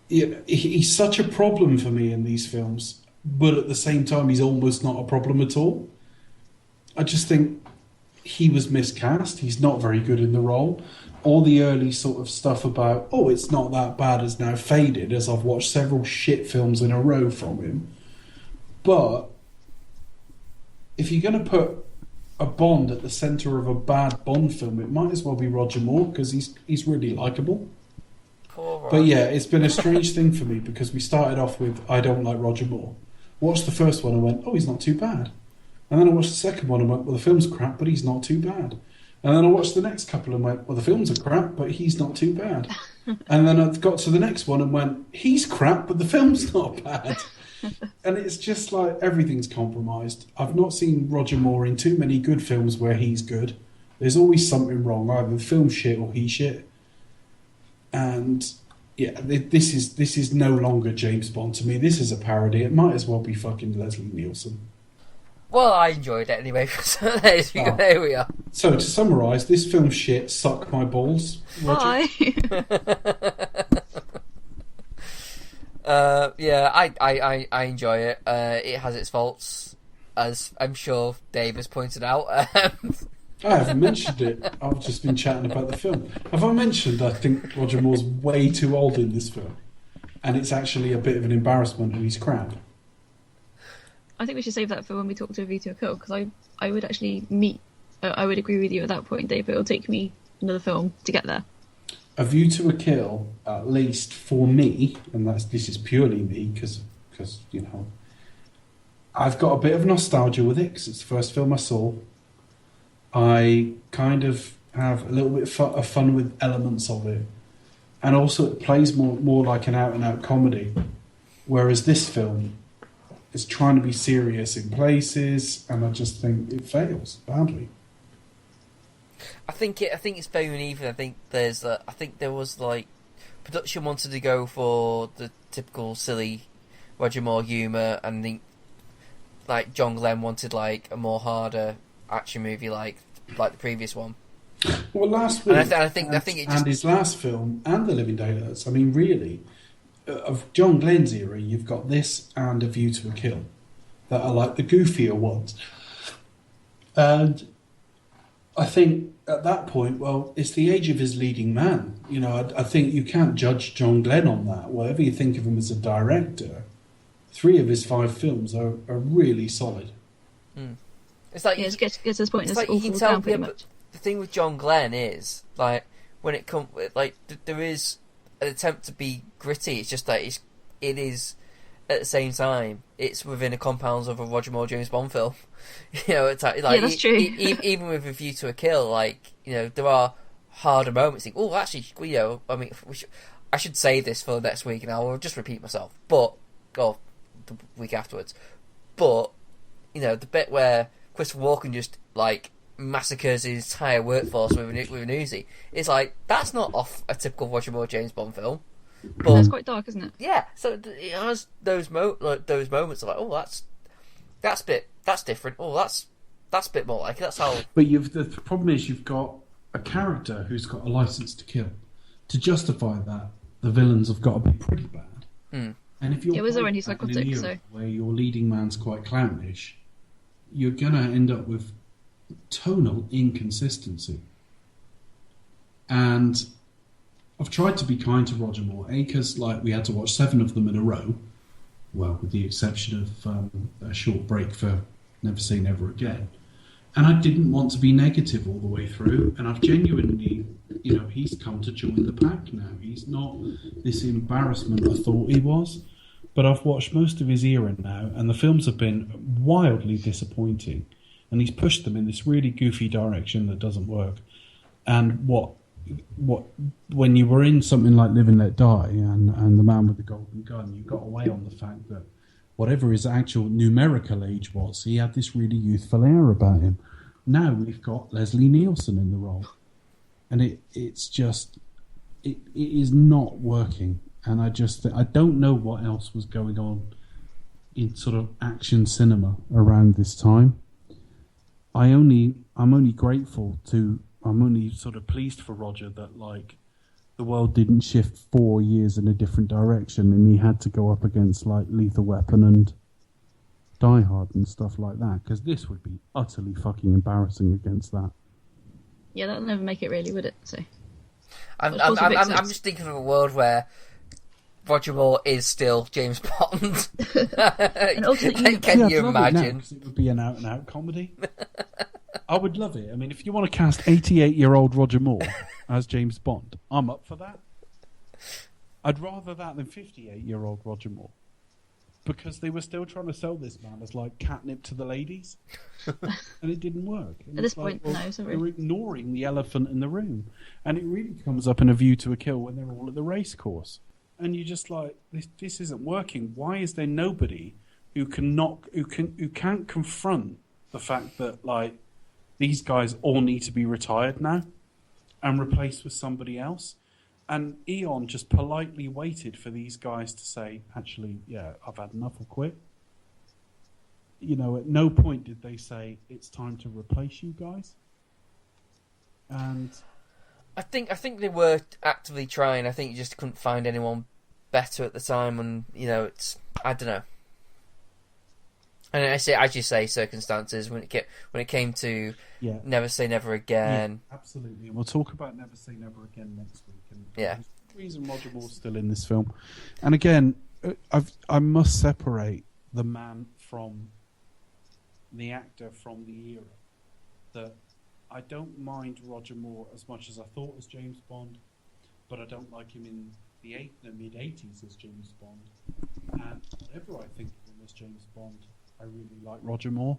he's such a problem for me in these films, but at the same time, he's almost not a problem at all. I just think he was miscast. He's not very good in the role. All the early sort of stuff about, oh, it's not that bad has now faded as I've watched several shit films in a row from him. But if you're going to put a Bond at the centre of a bad Bond film, it might as well be Roger Moore because he's really likeable. But yeah, it's been a strange thing for me because we started off with I don't like Roger Moore. Watched the first one and went, oh, he's not too bad. And then I watched the second one and went, well, the film's crap, but he's not too bad. And then I watched the next couple and went, well, the films are crap, but he's not too bad. And then I got to the next one and went, he's crap, but the film's not bad. And it's just like everything's compromised. I've not seen Roger Moore in too many good films where he's good. There's always something wrong, either the film shit or he shit. And yeah, this is no longer James Bond to me. This is a parody. It might as well be fucking Leslie Nielsen. Well, I enjoyed it anyway. So there we are. So to summarise, this film shit, suck my balls. Roger. Bye. Yeah, I enjoy it. It has its faults, as I'm sure Dave has pointed out. I haven't mentioned it. I've just been chatting about the film. Have I mentioned I think Roger Moore's way too old in this film? And it's actually a bit of an embarrassment and he's crap. I think we should save that for when we talk to A View to a Kill, because I would actually I would agree with you at that point, Dave. It'll take me another film to get there. A View to a Kill, at least for me, and this is purely me, because you know, I've got a bit of nostalgia with it, because it's the first film I saw. I kind of have a little bit of fun with elements of it. And also it plays more like an out-and-out comedy. Whereas this film is trying to be serious in places, and I just think it fails badly. I think it's very uneven. I think there was like production wanted to go for the typical silly Roger Moore humour, and I think like John Glenn wanted like a more harder action movie like the previous one. Well, last week, and I think it just... and his last film and The Living Daylights. I mean, really, of John Glenn's era, you've got this and A View to a Kill that are like the goofier ones. And I think at that point, well, it's the age of his leading man. You know, I think you can't judge John Glenn on that. Whatever you think of him as a director, 3 of his 5 films are really solid. Mm. It's like it gets to this point. It's like you can tell. But the thing with John Glenn is like when it comes, like there is an attempt to be gritty. It's just that it is at the same time it's within the compounds of a Roger Moore James Bond film. You know, it's like yeah, that's true. Even with A View to a Kill, like you know, there are harder moments. Think, oh, actually, you know, I mean, I should say this for next week, and I'll just repeat myself. But the week afterwards. But you know, the bit where Christopher Walken just like massacres his entire workforce with an Uzi. It's like that's not off a typical Roger Moore James Bond film. But that's quite dark, isn't it? Yeah, so it has those moments of like, oh, that's different. Oh, that's a bit more like it. That's how. But the problem is you've got a character who's got a license to kill. To justify that, the villains have got to be pretty bad. Mm. And if you're already psychotic, so where your leading man's quite clownish, you're gonna end up with tonal inconsistency. And I've tried to be kind to Roger Moore, because like we had to watch 7 of them in a row. Well, with the exception of a short break for Never Say Never Again. And I didn't want to be negative all the way through. And I've genuinely, you know, he's come to join the pack now. He's not this embarrassment I thought he was. But I've watched most of his era now, and the films have been wildly disappointing. And he's pushed them in this really goofy direction that doesn't work. And when you were in something like Live and Let Die and The Man with the Golden Gun, you got away on the fact that whatever his actual numerical age was, he had this really youthful air about him. Now we've got Leslie Nielsen in the role, and it's just it is not working. And I don't know what else was going on in sort of action cinema around this time. I'm only sort of pleased for Roger that like the world didn't shift 4 years in a different direction, and he had to go up against like Lethal Weapon and Die Hard and stuff like that, because this would be utterly fucking embarrassing against that. Yeah, that'll never make it really, would it? So I'm just thinking of a world where Roger Moore is still James Bond. Can you imagine? It would be an out-and-out comedy. I would love it. I mean, if you want to cast 88-year-old Roger Moore as James Bond, I'm up for that. I'd rather that than 58-year-old Roger Moore. Because they were still trying to sell this man as like catnip to the ladies. And it didn't work. At this point, no, sorry. They're ignoring the elephant in the room. And it really comes up in A View to a Kill when they're all at the race course. And you're just like, this isn't working. Why is there nobody who can't confront the fact that like these guys all need to be retired now and replaced with somebody else? And Eon just politely waited for these guys to say, actually, yeah, I've had enough, I'll quit. You know, at no point did they say, it's time to replace you guys. And I think they were actively trying. I think you just couldn't find anyone better at the time, and you know, I don't know. And I say, as you say, circumstances when it came to Never Say Never Again. Yeah, absolutely, and we'll talk about Never Say Never Again next week. And yeah, the reason Roger Moore's still in this film, and again, I must separate the man from the actor from the era. That I don't mind Roger Moore as much as I thought as James Bond, but I don't like him in the mid-80s as James Bond. And whatever I think of him as James Bond, I really like Roger Moore.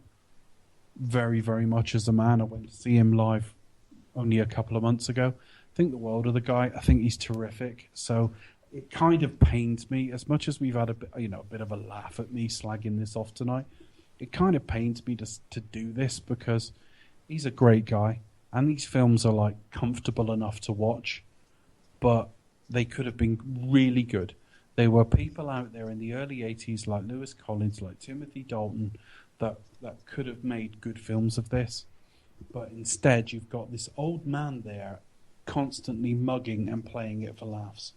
Very, very much as a man. I went to see him live only a couple of months ago. I think the world of the guy. I think he's terrific. So it kind of pains me, as much as we've had a bit of a laugh at me slagging this off tonight. It kind of pains me to do this because he's a great guy, and these films are like comfortable enough to watch, but they could have been really good. There were people out there in the early 80s like Lewis Collins, like Timothy Dalton, that could have made good films of this. But instead, you've got this old man there constantly mugging and playing it for laughs.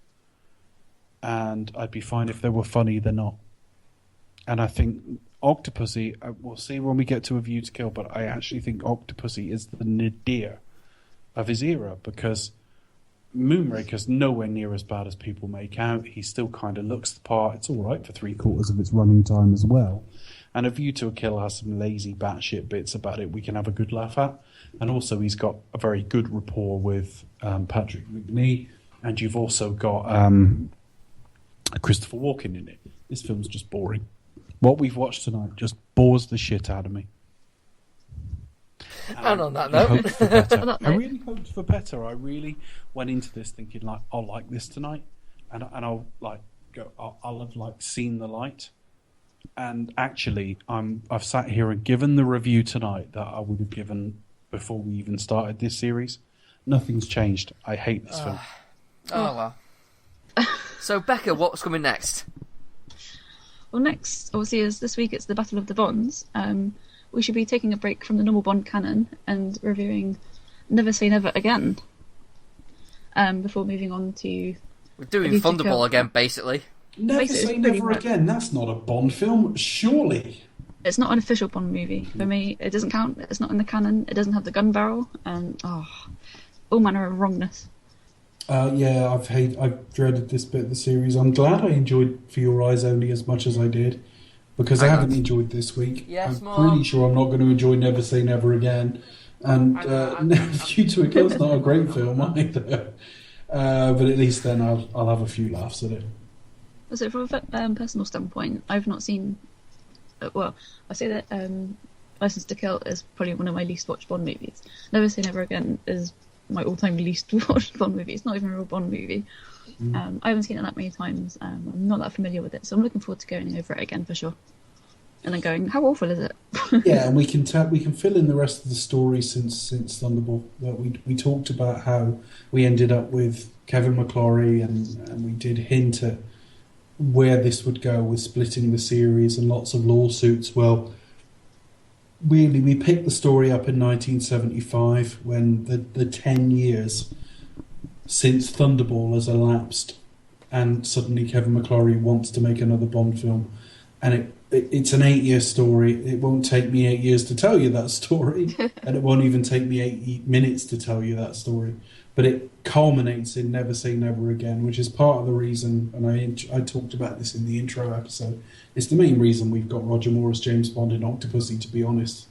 And I'd be fine if they were funny, they're not. And I think Octopussy, we'll see when we get to A View to Kill, but I actually think Octopussy is the nadir of his era, because Moonraker's nowhere near as bad as people make out. He still kind of looks the part. It's all right for 3/4 of its running time as well. And A View to a Kill has some lazy batshit bits about it we can have a good laugh at. And also he's got a very good rapport with Patrick McNee, and you've also got Christopher Walken in it. This film's just boring. What we've watched tonight just bores the shit out of me. And on that note, I really hoped for better. I really went into this thinking like, I'll like this tonight, and I'll like go. I'll have like seen the light. And actually, I've sat here and given the review tonight that I would have given before we even started this series. Nothing's changed. I hate this film. Oh well. So Becca, what's coming next? Well, next, obviously, as this week it's the Battle of the Bonds. We should be taking a break from the normal Bond canon and reviewing Never Say Never Again. Before moving on to... We're doing Thunderball again, basically. Never Say Never Again. That's not a Bond film, surely. It's not an official Bond movie. For me, it doesn't count. It's not in the canon. It doesn't have the gun barrel. And, all manner of wrongness. Yeah, I've dreaded this bit of the series. I'm glad I enjoyed For Your Eyes Only as much as I did, because I haven't enjoyed this week. Yes, I'm Mom. pretty sure I'm not going to enjoy Never Say Never Again. And View to a Kill's not a great film either. But at least then I'll have a few laughs at it. So from a personal standpoint, I've not seen... well, I say that License to Kill is probably one of my least watched Bond movies. Never Say Never Again is my all-time least watched Bond movie. It's not even a real Bond movie. I haven't seen it that many times. I'm not that familiar with it, so I'm looking forward to going over it again for sure. And then going, how awful is it? Yeah, and we can fill in the rest of the story since Thunderball. We talked about how we ended up with Kevin McClory, and we did hint at where this would go with splitting the series and lots of lawsuits. Well, really, we picked the story up in 1975 when the 10 years since Thunderball has elapsed, and suddenly Kevin McClory wants to make another Bond film, and it's an 8-year story. It won't take me 8 years to tell you that story, and it won't even take me 8 minutes to tell you that story. But it culminates in Never Say Never Again, which is part of the reason, and I talked about this in the intro episode, it's the main reason we've got Roger Moore as James Bond in Octopussy, to be honest.